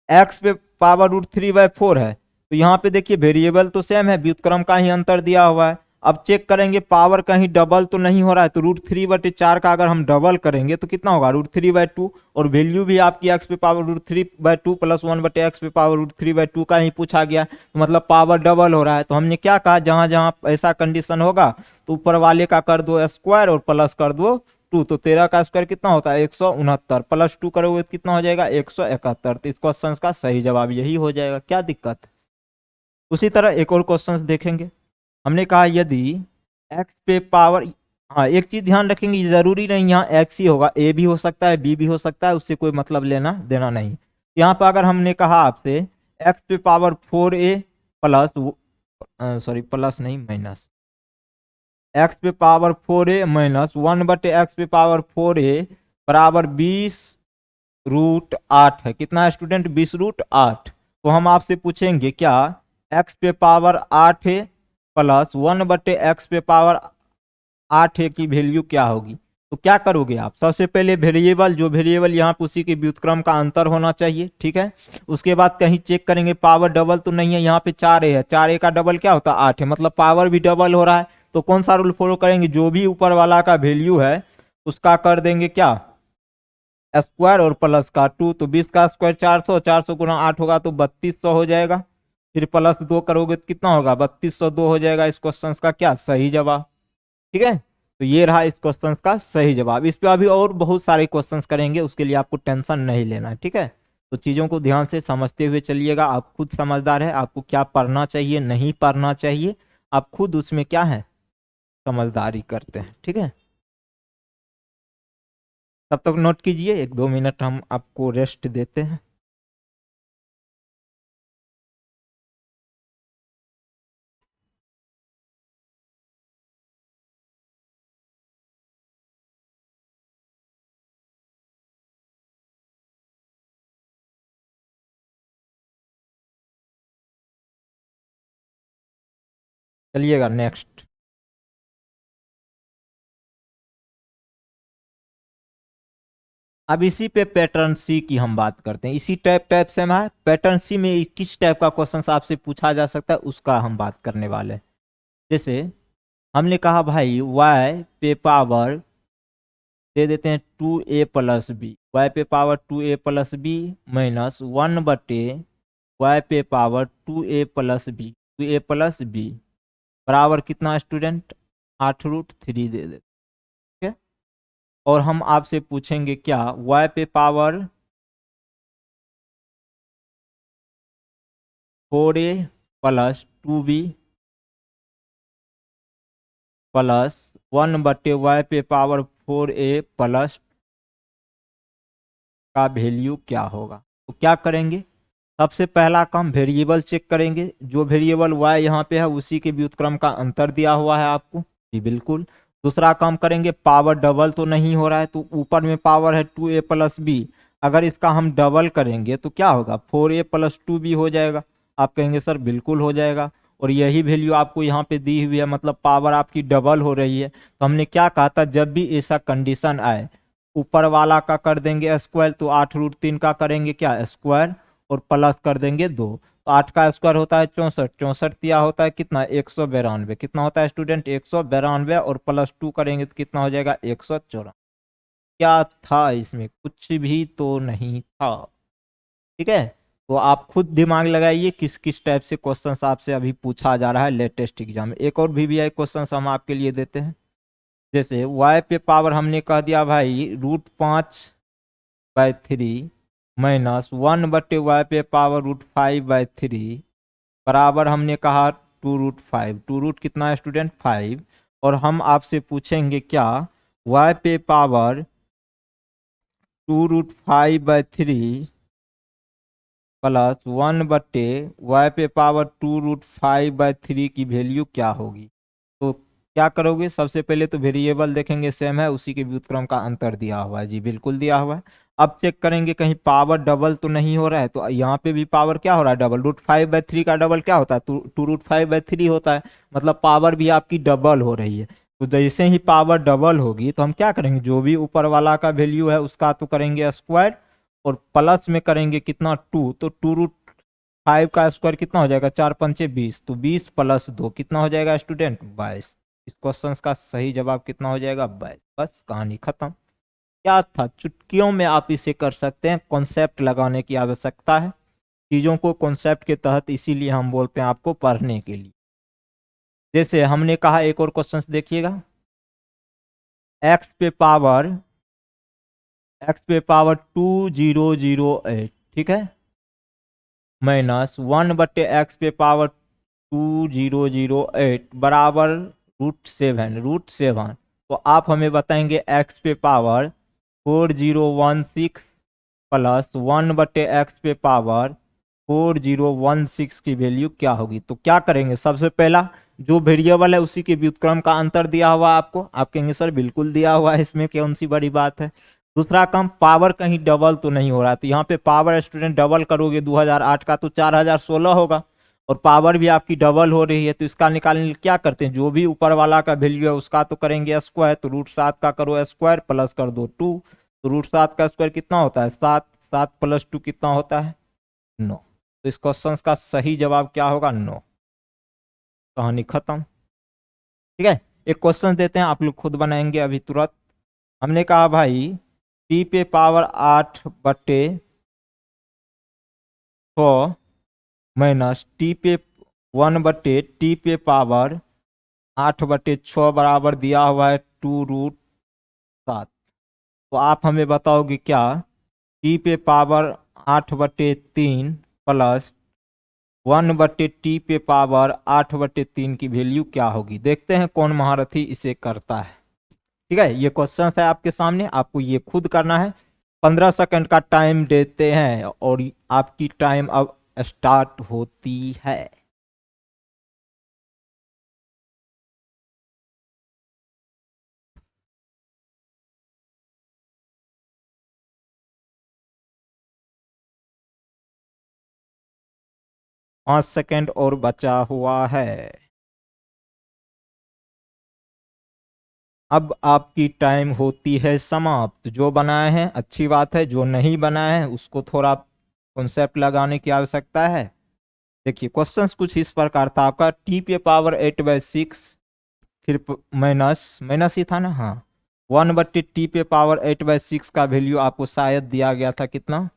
x पे पावर √3/4 है, तो यहाँ पे देखिए वेरिएबल तो सेम है, व्युत्क्रम का ही अंतर दिया हुआ है। अब चेक करेंगे पावर कहीं डबल तो नहीं हो रहा है, तो √3/4 का अगर हम डबल करेंगे तो कितना होगा √3/2, और वैल्यू भी आपकी x पे पावर √3/2 प्लस 1/x पे पावर √3/2 का ही पूछा गया, तो मतलब पावर डबल हो रहा है। तो हमने क्या कहा, जहां जहां ऐसा कंडीशन होगा तो ऊपर वाले का कर दो स्क्वायर और प्लस कर दो 2, तो 13 का स्क्वायर कितना होता है 169, प्लस 2 करोगे तो कितना हो जाएगा 171। तो इस क्वेश्चन का सही जवाब यही हो जाएगा, क्या दिक्कत है। उसी तरह एक और क्वेश्चन देखेंगे, हमने कहा यदि x पे पावर, हाँ एक चीज ध्यान रखेंगे, जरूरी नहीं यहाँ x ही होगा, a भी हो सकता है b भी हो सकता है, उससे कोई मतलब लेना देना नहीं। यहाँ पर अगर हमने कहा आपसे x पे power 4a plus, sorry plus नहीं माइनस, x पे पावर 4a माइनस 1/x पे पावर 4a बराबर 20√8 है, कितना है स्टूडेंट 20√8। तो हम आपसे पूछेंगे क्या x पे पावर 8 है प्लस 1/x पे पावर 8 है की वैल्यू क्या होगी। तो क्या करोगे आप, सबसे पहले वेरिएबल, जो वेरिएबल यहाँ पे उसी के व्युत्क्रम का अंतर होना चाहिए, ठीक है। उसके बाद कहीं चेक करेंगे पावर डबल तो नहीं है, यहाँ पे 4a है, 4a का डबल क्या होता है 8 है, मतलब पावर भी डबल हो रहा है। तो कौन सा रूल फॉलो करेंगे, जो भी ऊपर वाला का वैल्यू है उसका कर देंगे क्या स्क्वायर और प्लस का 2, तो 20 का स्क्वायर 400, 400 गुना 8 होगा तो 3200 हो जाएगा, फिर प्लस 2 करोगे तो कितना होगा 3202 हो जाएगा इस क्वेश्चन का क्या सही जवाब, ठीक है। तो ये रहा इस क्वेश्चन का सही जवाब। इस पे अभी और बहुत सारे क्वेश्चंस करेंगे, उसके लिए आपको टेंशन नहीं लेना है, ठीक है। तो चीज़ों को ध्यान से समझते हुए चलिएगा, आप खुद समझदार है, आपको क्या पढ़ना चाहिए नहीं पढ़ना चाहिए, आप खुद उसमें क्या है समझदारी करते हैं, ठीक है। तब तक नोट कीजिए, 1-2 मिनट हम आपको रेस्ट देते हैं। चलिएगा नेक्स्ट। अब इसी पे पैटर्न सी की हम बात करते हैं, इसी टाइप टाइप से हम पैटर्न सी में किस टाइप का क्वेश्चन आपसे पूछा जा सकता है उसका हम बात करने वाले हैं। जैसे हमने कहा भाई y पे पावर दे देते हैं 2a+b, y पे पावर 2a+b माइनस 1/y पे पावर 2a+b, 2a+b बराबर कितना स्टूडेंट 8√3 दे देते, ठीक है। और हम आपसे पूछेंगे क्या y पे power 4a plus 2b plus 1/y पे पावर 4a प्लस का वैल्यू क्या होगा। तो क्या करेंगे, सबसे पहला काम वेरिएबल चेक करेंगे, जो वेरिएबल y यहाँ पे है उसी के व्युत्क्रम का अंतर दिया हुआ है आपको, जी बिल्कुल। दूसरा काम करेंगे, पावर डबल तो नहीं हो रहा है, तो ऊपर में पावर है 2a प्लस बी, अगर इसका हम डबल करेंगे तो क्या होगा, 4a प्लस 2b हो जाएगा। आप कहेंगे सर बिल्कुल हो जाएगा, और यही वैल्यू आपको यहाँ पे दी हुई है, मतलब पावर आपकी डबल हो रही है। तो हमने क्या कहा था, जब भी ऐसा कंडीशन आए, ऊपर वाला का कर देंगे स्क्वायर, तो 8√3 का करेंगे क्या स्क्वायर, और प्लस कर देंगे 2, तो 8 का स्क्वायर होता है 64, 64 दिया होता है कितना 192, कितना होता है स्टूडेंट 192, और प्लस 2 करेंगे तो कितना हो जाएगा 194। क्या था इसमें, कुछ भी तो नहीं था, ठीक है। तो आप खुद दिमाग लगाइए किस किस टाइप से क्वेश्चंस आपसे अभी पूछा जा रहा है लेटेस्ट एग्जाम में। एक और VVI क्वेश्चंस हम आपके लिए देते हैं, जैसे y पे पावर हमने कह दिया भाई √5/3 माइनस 1/y पे पावर √5/3 बराबर हमने कहा 2√5, 2 रूट कितना है स्टूडेंट 5, और हम आपसे पूछेंगे क्या, y पे पावर 2√5/3 प्लस 1/y पे पावर 2√5/3 की वैल्यू क्या होगी। तो क्या करोगे, सबसे पहले तो वेरिएबल देखेंगे सेम है, उसी के व्युत्क्रम का अंतर दिया हुआ है, जी बिल्कुल दिया हुआ है। अब चेक करेंगे कहीं पावर डबल तो नहीं हो रहा है, तो यहाँ पे भी पावर क्या हो रहा है डबल, √5/3 का डबल क्या होता है 2√5/3 होता है, मतलब पावर भी आपकी डबल हो रही है। तो जैसे ही पावर डबल होगी तो हम क्या करेंगे, जो भी ऊपर वाला का वैल्यू है उसका तो करेंगे स्क्वायर, और प्लस में करेंगे कितना 2, तो 2√5 का स्क्वायर कितना हो जाएगा 4×5 = 20, तो 20 प्लस 2 कितना हो जाएगा स्टूडेंट 22। इस क्वेश्चन का सही जवाब कितना हो जाएगा 22। बस कहानी खत्म। क्या था, चुटकियों में आप इसे कर सकते हैं, कॉन्सेप्ट लगाने की आवश्यकता है चीजों को कॉन्सेप्ट के तहत, इसीलिए हम बोलते हैं आपको पढ़ने के लिए। जैसे हमने कहा, एक और क्वेश्चन देखिएगा, x पे पावर 2008, ठीक है, माइनस 1/x पे पावर 2008 बराबर √7। तो आप हमें बताएंगे x पे पावर 4016 प्लस 1/x पे पावर 4016 की वैल्यू क्या होगी। तो क्या करेंगे, सबसे पहला जो वेरिएबल है उसी के व्युत्क्रम का अंतर दिया हुआ आपको, आप कहेंगे सर बिल्कुल दिया हुआ है, इसमें कौन सी बड़ी बात है। दूसरा काम, पावर कहीं डबल तो नहीं हो रहा, तो यहाँ पे पावर स्टूडेंट डबल करोगे 2008 का तो 4016 होगा, और पावर भी आपकी डबल हो रही है, तो इसका निकालने के लिए क्या करते हैं, जो भी ऊपर वाला का वैल्यू है उसका तो करेंगे स्क्वायर, तो √7 का करो स्क्वायर, प्लस कर दो 2, तो √7 का स्क्वायर कितना होता है 7, 7 प्लस 2 कितना होता है 9। तो इस क्वेश्चन का सही जवाब क्या होगा 9। कहानी खत्म, ठीक है। एक क्वेश्चन देते हैं, आप लोग खुद बनाएंगे अभी तुरंत। हमने कहा भाई t पे पावर 8/6 माइनस t पे 1/t पे पावर 8/6 बराबर दिया हुआ है 2√7। तो आप हमें बताओगे क्या, t पे पावर 8/3 प्लस 1/t पे पावर 8/3 की वैल्यू क्या होगी। देखते हैं कौन महारथी इसे करता है, ठीक है। ये क्वेश्चन है आपके सामने, आपको ये खुद करना है। 15 सेकंड का टाइम देते हैं, और आपकी टाइम अब स्टार्ट होती है। 5 सेकंड और बचा हुआ है। अब आपकी टाइम होती है समाप्त। जो बनाए हैं अच्छी बात है, जो नहीं बनाए हैं उसको थोड़ा कॉन्सेप्ट लगाने की आवश्यकता है। देखिए क्वेश्चंस कुछ इस प्रकार था आपका, t पे पावर 8/6, फिर माइनस माइनस ही था ना, हाँ 1/t पे पावर 8/6 का वैल्यू आपको शायद दिया गया था कितना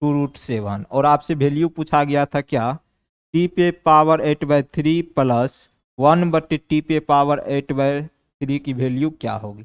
2√7, और आपसे वैल्यू पूछा गया था क्या, t पे पावर 8/3 प्लस 1/t पे पावर 8/3 की वैल्यू क्या होगी।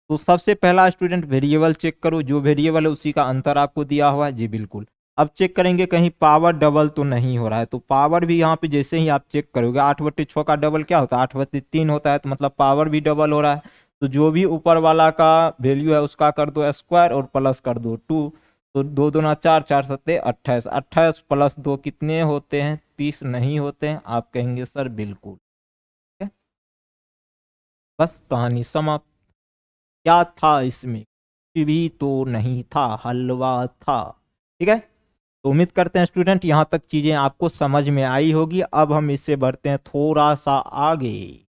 तो सबसे पहला स्टूडेंट वेरिएबल चेक करो, जो वेरिएबल है उसी का अंतर आपको दिया हुआ है, जी बिल्कुल। अब चेक करेंगे कहीं पावर डबल तो नहीं हो रहा है, तो पावर भी यहाँ पे जैसे ही आप चेक करोगे 8/6 का डबल क्या होता है 8/3 होता है, तो मतलब पावर भी डबल हो रहा है। तो जो भी ऊपर वाला का वैल्यू है उसका कर दो स्क्वायर और प्लस कर दो 2, तो 2 दूना 4, 4 सत्ते 28, 28 प्लस 2 कितने होते हैं? 30 नहीं होते हैं? आप कहेंगे सर बिल्कुल। ठीक है? बस कहानी समाप्त। क्या था इसमें? कुछ भी तो नहीं था, हलवा था। ठीक है, तो उम्मीद करते हैं स्टूडेंट यहाँ तक चीजें आपको समझ में आई होगी। अब हम इससे बढ़ते हैं थोड़ा सा आगे।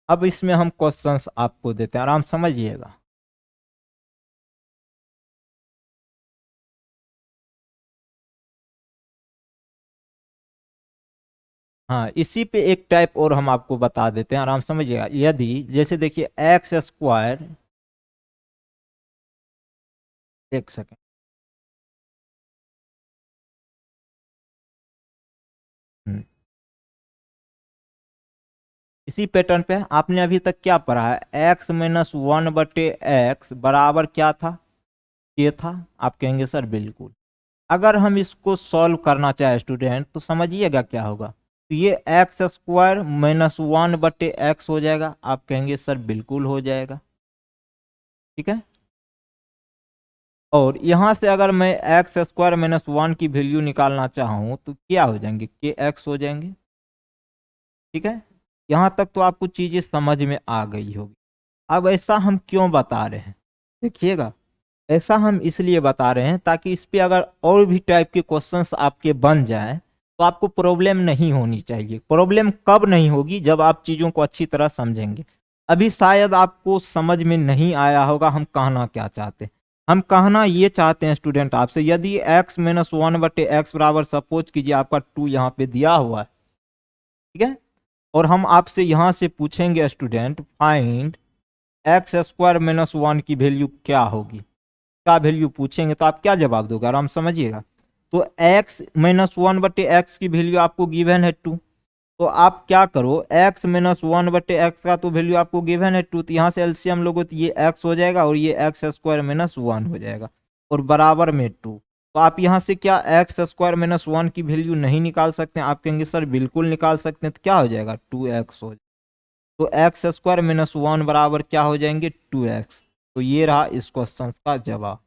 अब इसमें हम क्वेश्चंस आपको देते हैं, आराम समझिएगा। हाँ, इसी पे एक टाइप और हम आपको बता देते हैं, आराम समझिएगा। यदि जैसे देखिए एक्स स्क्वायर, एक सेकेंड, इसी पैटर्न पे आपने अभी तक क्या पढ़ा है? एक्स माइनस 1/x बराबर क्या था? ये था। आप कहेंगे सर बिल्कुल। अगर हम इसको सॉल्व करना चाहे स्टूडेंट, तो समझिएगा क्या होगा। तो ये एक्स स्क्वायर माइनस 1/x हो जाएगा। आप कहेंगे सर बिल्कुल हो जाएगा। ठीक है, और यहां से अगर मैं एक्स स्क्वायर माइनस 1 की वैल्यू निकालना चाहूं तो क्या हो जाएंगे? के एक्स हो जाएंगे। ठीक है, यहां तक तो आपको चीजें समझ में आ गई होगी। अब ऐसा हम क्यों बता रहे हैं, देखिएगा। ऐसा हम इसलिए बता रहे हैं ताकि इस पे अगर और भी टाइप के क्वेश्चंस आपके बन जाएं तो आपको प्रॉब्लम नहीं होनी चाहिए। प्रॉब्लम कब नहीं होगी? जब आप चीजों को अच्छी तरह समझेंगे। अभी शायद आपको समझ में नहीं आया होगा हम कहना क्या चाहते हैं। हम कहना ये चाहते हैं स्टूडेंट आपसे, यदि x माइनस 1/x बराबर, सपोज कीजिए आपका 2 यहाँ पे दिया हुआ है। ठीक है, और हम आपसे यहां से पूछेंगे student find x square minus 1 की वैल्यू क्या होगी, का वैल्यू पूछेंगे, तो आप क्या जवाब दोगे? आराम समझिएगा। तो x माइनस 1/x की वैल्यू आपको गिवन है 2। तो आप क्या करो, x माइनस 1/x का तो वैल्यू आपको गिवन है 2, तो यहाँ से एलसीएम लोगो तो ये x हो जाएगा और ये एक्स स्क्वायर माइनस 1 हो जाएगा, और बराबर में 2। तो आप यहाँ से क्या एक्स स्क्वायर माइनस 1 की वैल्यू नहीं निकाल सकते हैं? आप कहेंगे सर बिल्कुल निकाल सकते हैं। तो क्या हो जाएगा? 2x हो जाएगा। तो एक्स स्क्वायर माइनस 1 बराबर क्या हो जाएंगे? 2x। तो ये रहा इस क्वेश्चन का जवाब।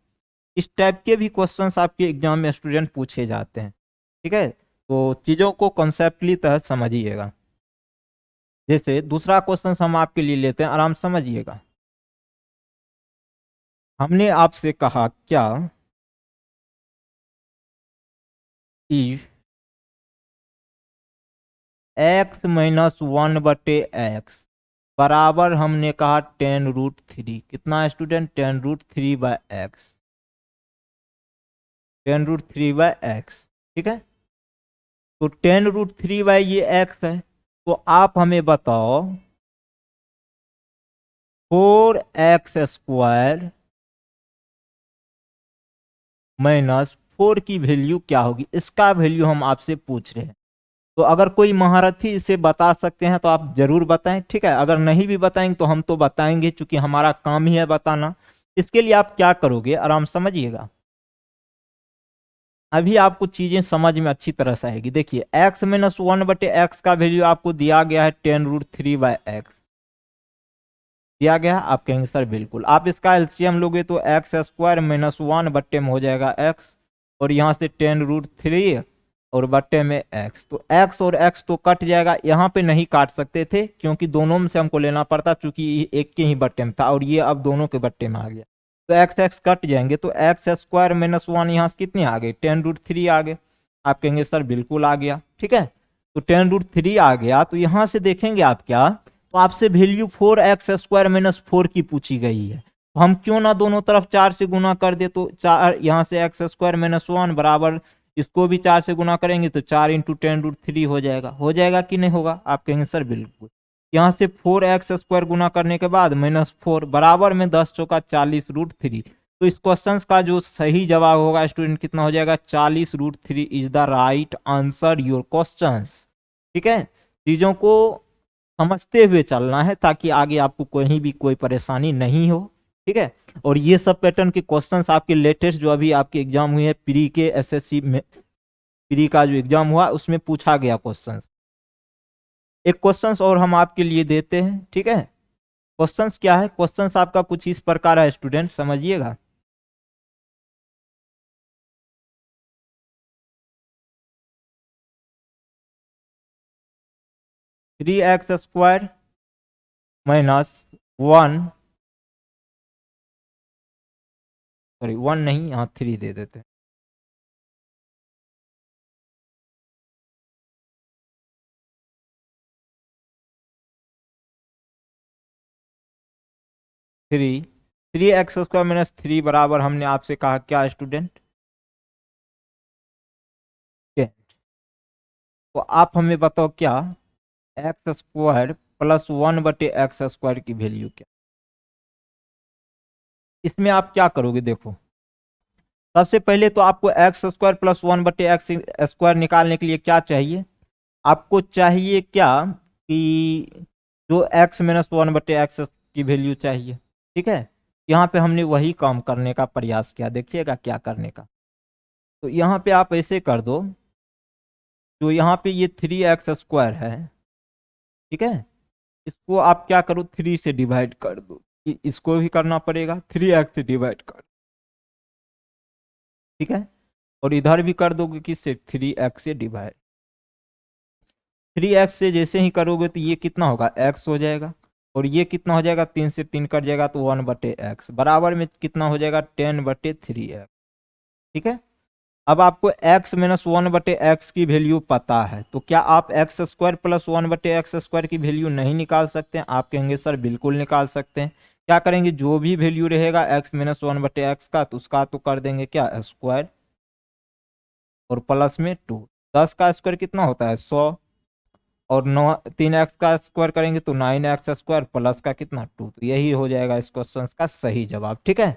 इस टाइप के भी क्वेश्चंस आपके एग्जाम में स्टूडेंट पूछे जाते हैं। ठीक है, तो चीज़ों को कॉन्सेप्टली तहत समझिएगा। जैसे दूसरा क्वेश्चन हम आपके लिए लेते हैं, आराम समझिएगा। हमने आपसे कहा क्या, इफ x माइनस 1/x बराबर, हमने कहा 10√3। कितना स्टूडेंट? 10√3/x, 10√3/x। ठीक है, तो 10√3 ये x है। तो आप हमें बताओ 4x² माइनस 4 की वैल्यू क्या होगी? इसका वैल्यू हम आपसे पूछ रहे हैं। तो अगर कोई महारथी इसे बता सकते हैं तो आप जरूर बताएं। ठीक है, अगर नहीं भी बताएंगे तो हम तो बताएंगे, क्योंकि हमारा काम ही है बताना। इसके लिए आप क्या करोगे, आराम समझिएगा। अभी आपको चीजें समझ में अच्छी तरह से आएगी। देखिए x माइनस 1/x का वैल्यू आपको दिया गया है 10√3/x दिया गया है। आप कहेंगे सर बिल्कुल। आप इसका एलसीएम लोगे तो एक्स स्क्वायर माइनस 1 बट्टे में हो जाएगा x, और यहाँ से 10√3 और बट्टे में x। तो x और x तो कट जाएगा, यहाँ पे नहीं काट सकते थे क्योंकि दोनों में से हमको लेना पड़ता, चूंकि एक के ही बट्टे में था और ये अब दोनों के बट्टे में आ गया। तो x कट जाएंगे, तो एक्स स्क्वायर माइनस 1 यहाँ से कितने आ गए? 10√3 आ गए। आप कहेंगे सर बिल्कुल आ गया। ठीक है, तो 10√3 आ गया। तो यहाँ से देखेंगे आप क्या, तो आपसे वैल्यू 4x² माइनस 4 की पूछी गई है। तो हम क्यों ना दोनों तरफ 4 से गुना कर दे। तो 4 यहाँ से x² माइनस 1 बराबर, इसको भी 4 से गुना करेंगे तो 4 इंटू 10√3 हो जाएगा। हो जाएगा कि नहीं होगा? आप कहेंगे सर बिल्कुल। यहाँ से 4x² गुना करने के बाद माइनस 4 बराबर में 10 चौका 40√3। तो इस क्वेश्चन का जो सही जवाब होगा स्टूडेंट कितना हो जाएगा? 40√3 is the right answer your question. ठीक है, चीजों को समझते हुए चलना है ताकि आगे आपको कहीं भी कोई परेशानी नहीं हो। ठीक है, और ये सब पैटर्न के क्वेश्चंस आपके लेटेस्ट जो अभी आपके एग्जाम हुए हैं प्री के एसएससी में प्री का जो एग्जाम हुआ उसमें पूछा गया क्वेश्चंस। एक क्वेश्चंस और हम आपके लिए देते हैं, ठीक है। क्वेश्चंस क्या है, क्वेश्चंस आपका कुछ इस प्रकार है स्टूडेंट, समझिएगा। Three x square minus one, sorry one नहीं, यहाँ थ्री दे देते हैं। Three, three x square minus three बराबर हमने आपसे कहा क्या स्टूडेंट, तो आप हमें बताओ क्या एक्स स्क्वायर प्लस वन बटे एक्स स्क्वायर की वैल्यू क्या। इसमें आप क्या करोगे, देखो सबसे पहले तो आपको एक्स स्क्वायर प्लस वन बटे एक्स स्क्वायर निकालने के लिए क्या चाहिए, आपको चाहिए क्या कि जो एक्स माइनस वन बटे एक्स की वैल्यू चाहिए, ठीक है। यहाँ पे हमने वही काम करने का प्रयास किया, देखिएगा क्या करने का। तो यहाँ पे आप ऐसे कर दो, जो यहाँ पे ये थ्री एक्स स्क्वायर है, ठीक है, इसको आप क्या करो थ्री से डिवाइड कर दो, इसको भी करना पड़ेगा, थ्री एक्स से डिवाइड कर, ठीक है। और इधर भी कर दोगे किससे, थ्री एक्स से डिवाइड। थ्री एक्स से जैसे ही करोगे तो ये कितना होगा, एक्स हो जाएगा, और ये कितना हो जाएगा, तीन से तीन कट जाएगा तो वन बटे एक्स बराबर में कितना हो जाएगा, टेन बटे थ्री एक्स, ठीक है। अब आपको x माइनस वन बटे एक्स की वैल्यू पता है, तो क्या आप एक्स स्क्वायर प्लस वन बटे एक्स स्क्वायर की वैल्यू नहीं निकाल सकते हैं, आप कहेंगे सर बिल्कुल निकाल सकते हैं। क्या करेंगे, जो भी वैल्यू रहेगा x माइनस वन बटे एक्स का, तो उसका तो कर देंगे क्या स्क्वायर, और प्लस में टू, 10 का स्क्वायर कितना होता है 100, और नौ, तीन एक्स का स्क्वायर करेंगे तो नाइन एक्स स्क्वायर प्लस का कितना टू, तो यही हो जाएगा इस क्वेश्चन का सही जवाब, ठीक है।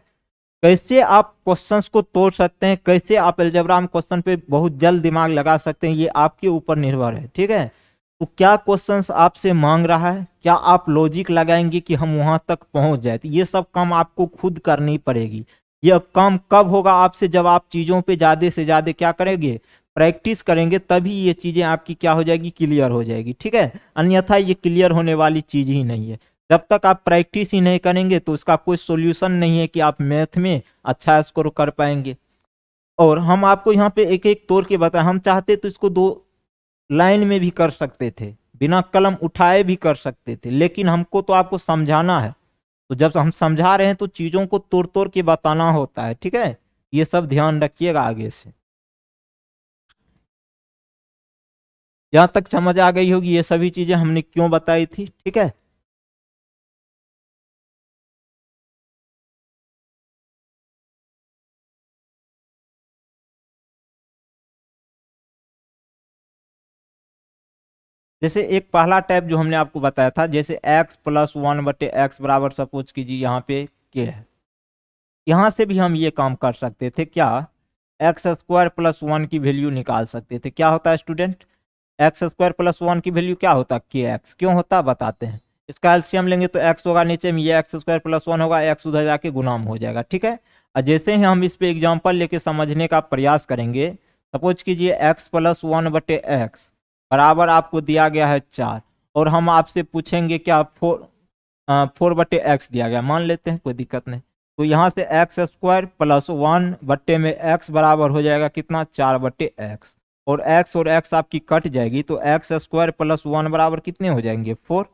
कैसे आप क्वेश्चंस को तोड़ सकते हैं, कैसे आप अलजेब्रा में क्वेश्चन पे बहुत जल्द दिमाग लगा सकते हैं, ये आपके ऊपर निर्भर है, ठीक है। तो क्या क्वेश्चंस आपसे मांग रहा है, क्या आप लॉजिक लगाएंगे कि हम वहां तक पहुंच जाए, तो ये सब काम आपको खुद करनी पड़ेगी। यह काम कब होगा आपसे, जब आप चीजों पे ज्यादा से ज्यादा क्या करेंगे, प्रैक्टिस करेंगे, तभी ये चीजें आपकी क्या हो जाएगी, क्लियर हो जाएगी, ठीक है। अन्यथा ये क्लियर होने वाली चीज ही नहीं है। जब तक आप प्रैक्टिस ही नहीं करेंगे तो उसका कोई सॉल्यूशन नहीं है कि आप मैथ में अच्छा स्कोर कर पाएंगे। और हम आपको यहाँ पे एक एक तोड़ के बताएं, हम चाहते तो इसको दो लाइन में भी कर सकते थे, बिना कलम उठाए भी कर सकते थे, लेकिन हमको तो आपको समझाना है। तो जब हम समझा रहे हैं तो चीजों को तोड़ तोड़ के बताना होता है, ठीक है। ये सब ध्यान रखिएगा आगे से। यहाँ तक समझ आ गई होगी ये सभी चीजें हमने क्यों बताई थी, ठीक है। जैसे एक पहला टाइप जो हमने आपको बताया था, जैसे x प्लस वन बटे एक्स बराबर सपोज कीजिए यहाँ पे के है, यहाँ से भी हम ये काम कर सकते थे क्या, एक्स स्क्वायर प्लस वन की वैल्यू निकाल सकते थे। क्या होता है student, x square plus one की वैल्यू क्या होता है, के एक्स, क्यों होता है बताते हैं। इसका एलसीएम लेंगे तो एक्स होगा नीचे में, ये एक्स स्क्वायर प्लस वन होगा, एक्स उधर जाके गुणाम हो जाएगा, ठीक है। और जैसे ही हम इस पे एग्जाम्पल लेके समझने का प्रयास करेंगे, सपोज कीजिए एक्स प्लस वन बटे एक्स बराबर आपको दिया गया है चार, और हम आपसे पूछेंगे क्या फोर, फोर बटे एक्स दिया गया, मान लेते हैं कोई दिक्कत नहीं। तो यहाँ से एक्स स्क्वायर प्लस वन बट्टे में एक्स बराबर हो जाएगा कितना, चार बट्टे एक्स, और एक्स आपकी कट जाएगी, तो एक्स स्क्वायर प्लस वन बराबर कितने हो जाएंगे, फोर,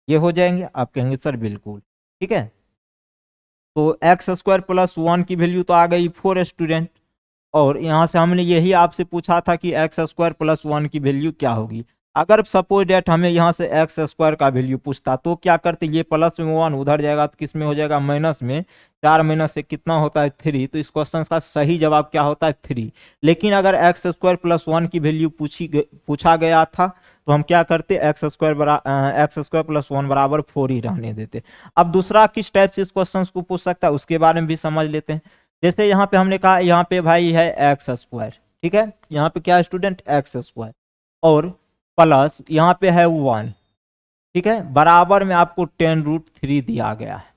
ये हो जाएंगे। आप कहेंगे सर बिल्कुल, ठीक है। तो एक्स स्क्वायर प्लस वन की वैल्यू तो आ गई फोर स्टूडेंट, और यहाँ से हमने यही आपसे पूछा था कि एक्स स्क्वायर प्लस वन की वैल्यू क्या होगी। अगर सपोज डेट हमें यहाँ से एक्स स्क्वायर का वैल्यू पूछता तो क्या करते, ये प्लस में वन उधर जाएगा तो किस में हो जाएगा, माइनस में, चार माइनस से कितना होता है थ्री, तो इस क्वेश्चन का सही जवाब क्या होता है थ्री। लेकिन अगर एक्स स्क्वायर प्लस वन की वैल्यू पूछा गया था तो हम क्या करते, एक्स स्क्वायर प्लस वन बराबर फोर ही रहने देते। अब दूसरा किस टाइप से इस क्वेश्चन को पूछ सकता है उसके बारे में भी समझ लेते हैं। जैसे यहाँ पे हमने कहा, यहाँ पे भाई है एक्स स्क्वायर, ठीक है, यहाँ पे क्या स्टूडेंट, एक्स स्क्वायर, और प्लस यहाँ पे है वन, ठीक है, बराबर में आपको टेन रूट थ्री दिया गया है,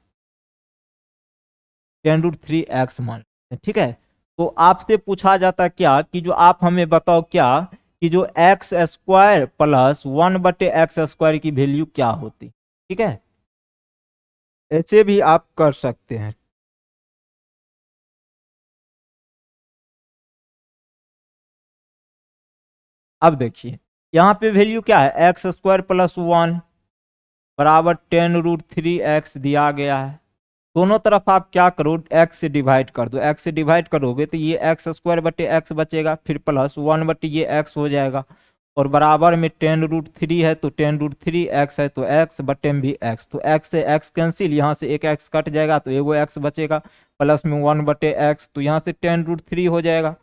टेन रूट थ्री एक्स मान, ठीक है। तो आपसे पूछा जाता क्या कि जो आप हमें बताओ क्या कि जो एक्स स्क्वायर प्लस 1/x² की वैल्यू क्या होती। ठीक है, ऐसे भी आप कर सकते हैं। अब देखिए यहाँ पे वैल्यू क्या है, x² + 1 बराबर 10√3x दिया गया है। दोनों तरफ आप क्या करो, x से डिवाइड कर दो। x से डिवाइड करोगे तो ये x² / x बचेगा, फिर प्लस 1 ये x हो जाएगा, और बराबर में 10√3 है तो 10√3x है तो x बटे में भी x, तो x से x कैंसिल, यहाँ से एक x कट जाएगा तो एगो x बचेगा, प्लस में 1/x, तो यहाँ से 10√3 हो जाएगा।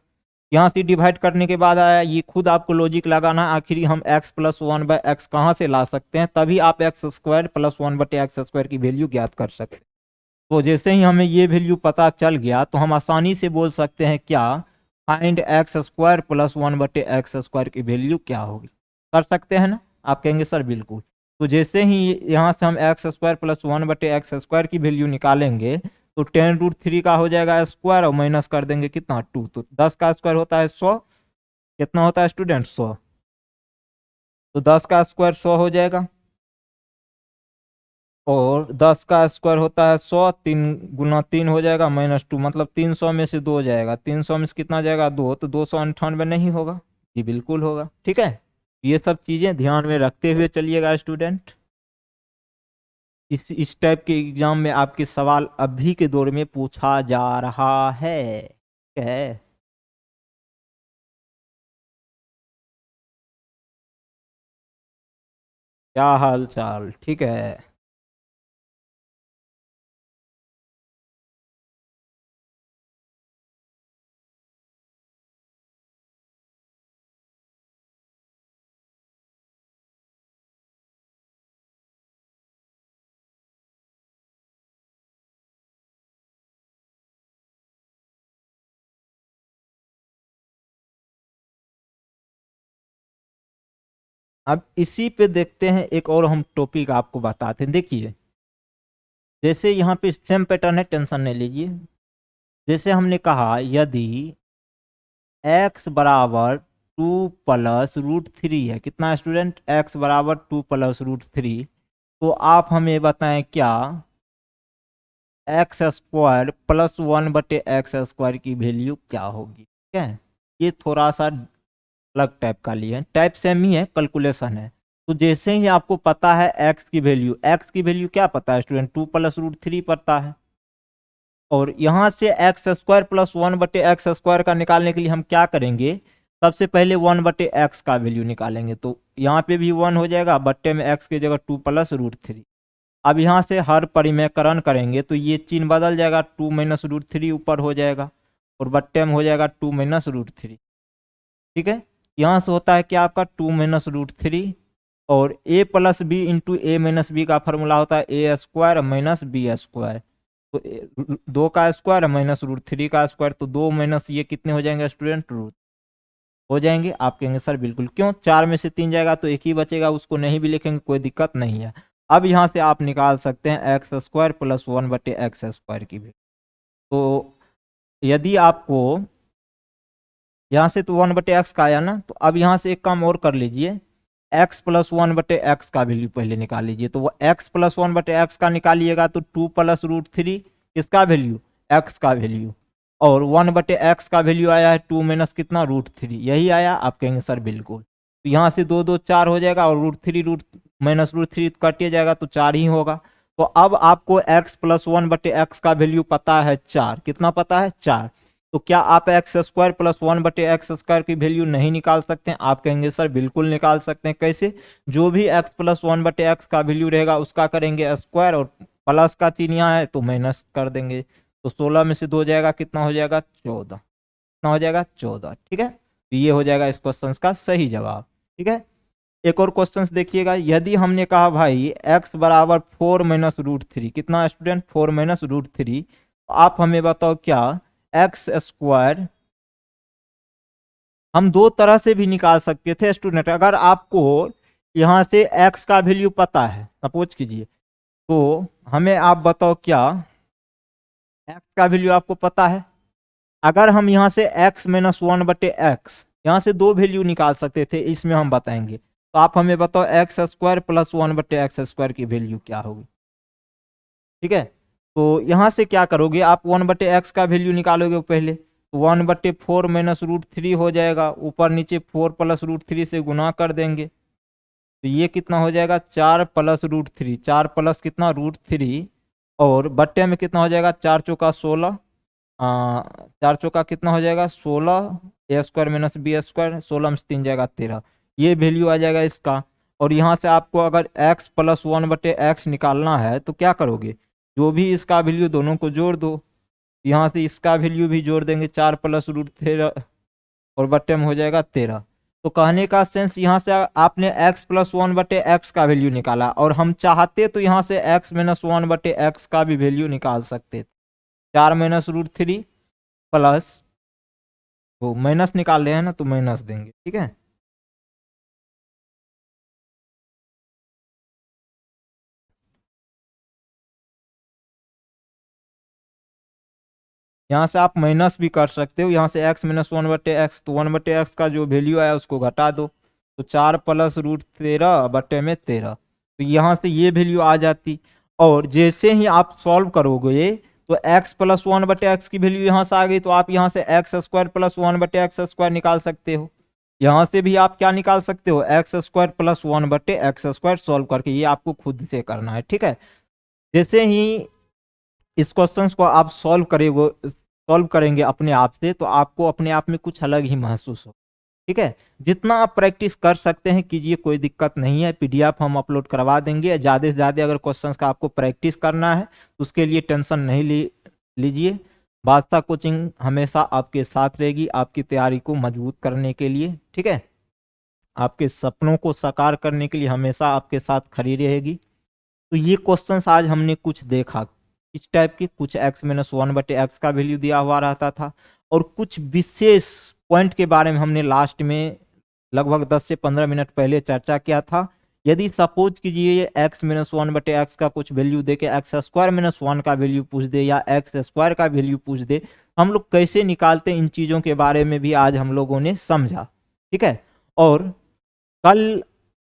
यहाँ से डिवाइड करने के बाद आया, ये खुद आपको लॉजिक लगाना है, आखिर हम x + 1/x कहाँ से ला सकते हैं, तभी आप x² + 1/x² की वैल्यू ज्ञात कर सकते हैं। तो जैसे ही हमें ये वैल्यू पता चल गया तो हम आसानी से बोल सकते हैं क्या, फाइंड x² + 1/x² की वैल्यू क्या होगी। कर सकते हैं ना, आप कहेंगे सर बिल्कुल। तो जैसे ही यहाँ से हम x² + 1/x² की वैल्यू निकालेंगे तो 10√3 का हो जाएगा स्क्वायर, और माइनस कर देंगे कितना 2, तो 10 का स्क्वायर होता है 100। कितना होता है स्टूडेंट 100, तो 10 का स्क्वायर 100 हो जाएगा, और 10 का स्क्वायर होता है 100, 3 × 3 हो जाएगा -2, मतलब 300 में से 2 जाएगा, 300 में से कितना जाएगा 2, तो 298 नहीं होगा, ये बिल्कुल होगा। ठीक है, ये सब चीजें ध्यान में रखते हुए चलिएगा स्टूडेंट। इस टाइप के एग्जाम में आपके सवाल अभी के दौर में पूछा जा रहा है। ठीक है, क्या हाल चाल, ठीक है। अब इसी पे देखते हैं, एक और हम टॉपिक आपको बताते हैं। देखिए जैसे यहाँ पे सेम पैटर्न है, टेंशन नहीं लीजिए। जैसे हमने कहा यदि x बराबर 2 + √3 है, कितना स्टूडेंट, x बराबर 2 + √3, तो आप हमें बताएं क्या x² + 1/x² की वैल्यू क्या होगी। ठीक है, ये थोड़ा सा अलग टाइप का लिए, टाइप सेम ही है, कैलकुलेशन है। तो जैसे ही आपको पता है x की वैल्यू क्या पता है स्टूडेंट, 2 + √3 पता है, और यहाँ से x² + 1/x² का निकालने के लिए हम क्या करेंगे, सबसे पहले 1/x का वैल्यू निकालेंगे, तो यहाँ पे भी 1 हो जाएगा, बट्टे में x की जगह 2 + √3। अब यहाँ से हर परिमेयकरण करेंगे तो ये चिन्ह बदल जाएगा, 2 - √3 ऊपर हो जाएगा, और बट्टे में हो जाएगा 2 - √3। ठीक है, यहाँ से होता है क्या आपका 2 - √3, और a + b × a - b का फॉर्मूला होता है a² - b², तो 2 का स्क्वायर -√3 का स्क्वायर, तो 2 माइनस ये कितने हो जाएंगे स्टूडेंट, रूट हो जाएंगे। आप कहेंगे सर बिल्कुल, क्यों, 4 में से 3 जाएगा तो एक ही बचेगा, उसको नहीं भी लिखेंगे कोई दिक्कत नहीं है। अब यहाँ से आप निकाल सकते हैं x² + 1/x² की भी। तो यदि आपको यहाँ से तो 1/x का आया ना, तो अब यहाँ से एक काम और कर लीजिए, x + 1/x का वैल्यू पहले निकाल लीजिए। तो वो x + 1/x का निकालिएगा तो 2 + √3 किसका वैल्यू, x का वैल्यू, और 1/x का वैल्यू आया है 2 माइनस कितना √3, यही आया। आप कहेंगे सर बिल्कुल, तो यहाँ से 2 2 4 हो जाएगा, और -√3 कटिए जाएगा तो 4 ही होगा। तो अब आपको x + 1/x का वैल्यू पता है 4, कितना पता है 4, तो क्या आप x² + 1/x² की वैल्यू नहीं निकाल सकते हैं। आप कहेंगे सर बिल्कुल निकाल सकते हैं, कैसे, जो भी x + 1/x का वैल्यू रहेगा उसका करेंगे स्क्वायर, और प्लस का चिन्ह यहाँ है तो माइनस कर देंगे, तो 16 में से 2 जाएगा, कितना हो जाएगा 14, कितना हो जाएगा 14। ठीक है, तो ये हो जाएगा इस क्वेश्चन का सही जवाब। ठीक है, एक और क्वेश्चन देखिएगा, यदि हमने कहा भाई x बराबर 4 - √3, कितना स्टूडेंट 4 - √3, तो आप हमें बताओ क्या x² हम दो तरह से भी निकाल सकते थे स्टूडेंट। अगर आपको यहाँ से x का वैल्यू पता है, सपोज कीजिए, तो हमें आप बताओ क्या x का वैल्यू आपको पता है, अगर हम यहाँ से x माइनस 1/x, यहाँ से दो वैल्यू निकाल सकते थे, इसमें हम बताएंगे। तो आप हमें बताओ x square plus 1/x square की वैल्यू क्या होगी। ठीक है, तो यहाँ से क्या करोगे आप, 1/x का वैल्यू निकालोगे पहले, तो 1/4 माइनस √3 हो जाएगा, ऊपर नीचे 4 प्लस √3 से गुना कर देंगे, तो ये कितना हो जाएगा 4 प्लस √3, 4 प्लस कितना √3, और बट्टे में कितना हो जाएगा 4 चौका 16, 4 चौका कितना हो जाएगा 16, ए स्क्वायर माइनस बी स्क्वायर, 16 में से 3 जाएगा 13, ये वैल्यू आ जाएगा इसका। और यहाँ से आपको अगर x प्लस 1/x निकालना है तो क्या करोगे, जो भी इसका वैल्यू दोनों को जोड़ दो, यहाँ से इसका वैल्यू भी जोड़ देंगे 4 प्लस √13, और बट्टे में हो जाएगा 13। तो कहने का सेंस यहाँ से आपने x प्लस 1/x का वैल्यू निकाला, और हम चाहते तो यहाँ से x माइनस 1/x का भी वैल्यू निकाल सकते थे। 4 माइनस √3 प्लस, वो माइनस निकाल रहे हैं ना तो माइनस देंगे, ठीक है। यहाँ से आप माइनस भी कर सकते हो, यहाँ से x माइनस 1/x, तो 1/x का जो वैल्यू आया उसको घटा दो, तो 4 प्लस √13 बट्टे में 13, तो यहाँ से ये वैल्यू आ जाती। और जैसे ही आप सॉल्व करोगे तो x प्लस 1/x की वैल्यू यहाँ से आ गई, तो आप यहाँ से x square plus 1/x square निकाल सकते हो। यहाँ से भी आप क्या निकाल सकते हो, x square plus 1/x square solve करके, ये आपको खुद से करना है, ठीक है। जैसे ही इस क्वेश्चन को आप सॉल्व करेंगे अपने आप से, तो आपको अपने आप में कुछ अलग ही महसूस हो, ठीक है। जितना आप प्रैक्टिस कर सकते हैं कीजिए, कोई दिक्कत नहीं है, पीडीएफ हम अपलोड करवा देंगे। ज़्यादा से ज़्यादा अगर क्वेश्चंस का आपको प्रैक्टिस करना है तो उसके लिए टेंशन नहीं लीजिए। बादशाह कोचिंग हमेशा आपके साथ रहेगी, आपकी तैयारी को मजबूत करने के लिए, ठीक है, आपके सपनों को साकार करने के लिए हमेशा आपके साथ खड़ी रहेगी। तो ये क्वेश्चंस आज हमने कुछ देखा, इस टाइप के, कुछ x माइनस 1/x का वैल्यू दिया हुआ रहता था, और कुछ विशेष पॉइंट के बारे में हमने लास्ट में लगभग 10 से 15 मिनट पहले चर्चा किया था। यदि सपोज कीजिए x माइनस 1/x का कुछ वैल्यू दे के एक्स स्क्वायर माइनस 1 का वैल्यू पूछ दे, या एक्स स्क्वायर का वैल्यू पूछ दे, हम लोग कैसे निकालते इन चीज़ों के बारे में भी आज हम लोगों ने समझा, ठीक है। और कल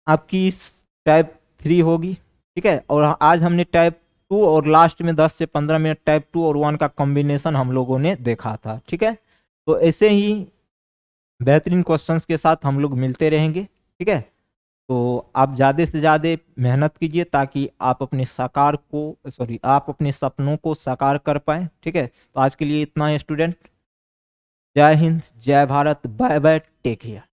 आपकी इस टाइप 3 होगी, ठीक है, और आज हमने टाइप 2 और लास्ट में 10 से 15 मिनट टाइप 2 और 1 का कॉम्बिनेशन हम लोगों ने देखा था, ठीक है। तो ऐसे ही बेहतरीन क्वेश्चंस के साथ हम लोग मिलते रहेंगे, ठीक है। तो आप ज़्यादा से ज़्यादा मेहनत कीजिए ताकि आप आप अपने सपनों को साकार कर पाएँ, ठीक है। तो आज के लिए इतना है स्टूडेंट। जय हिंद, जय Bharat, bye bye, take care.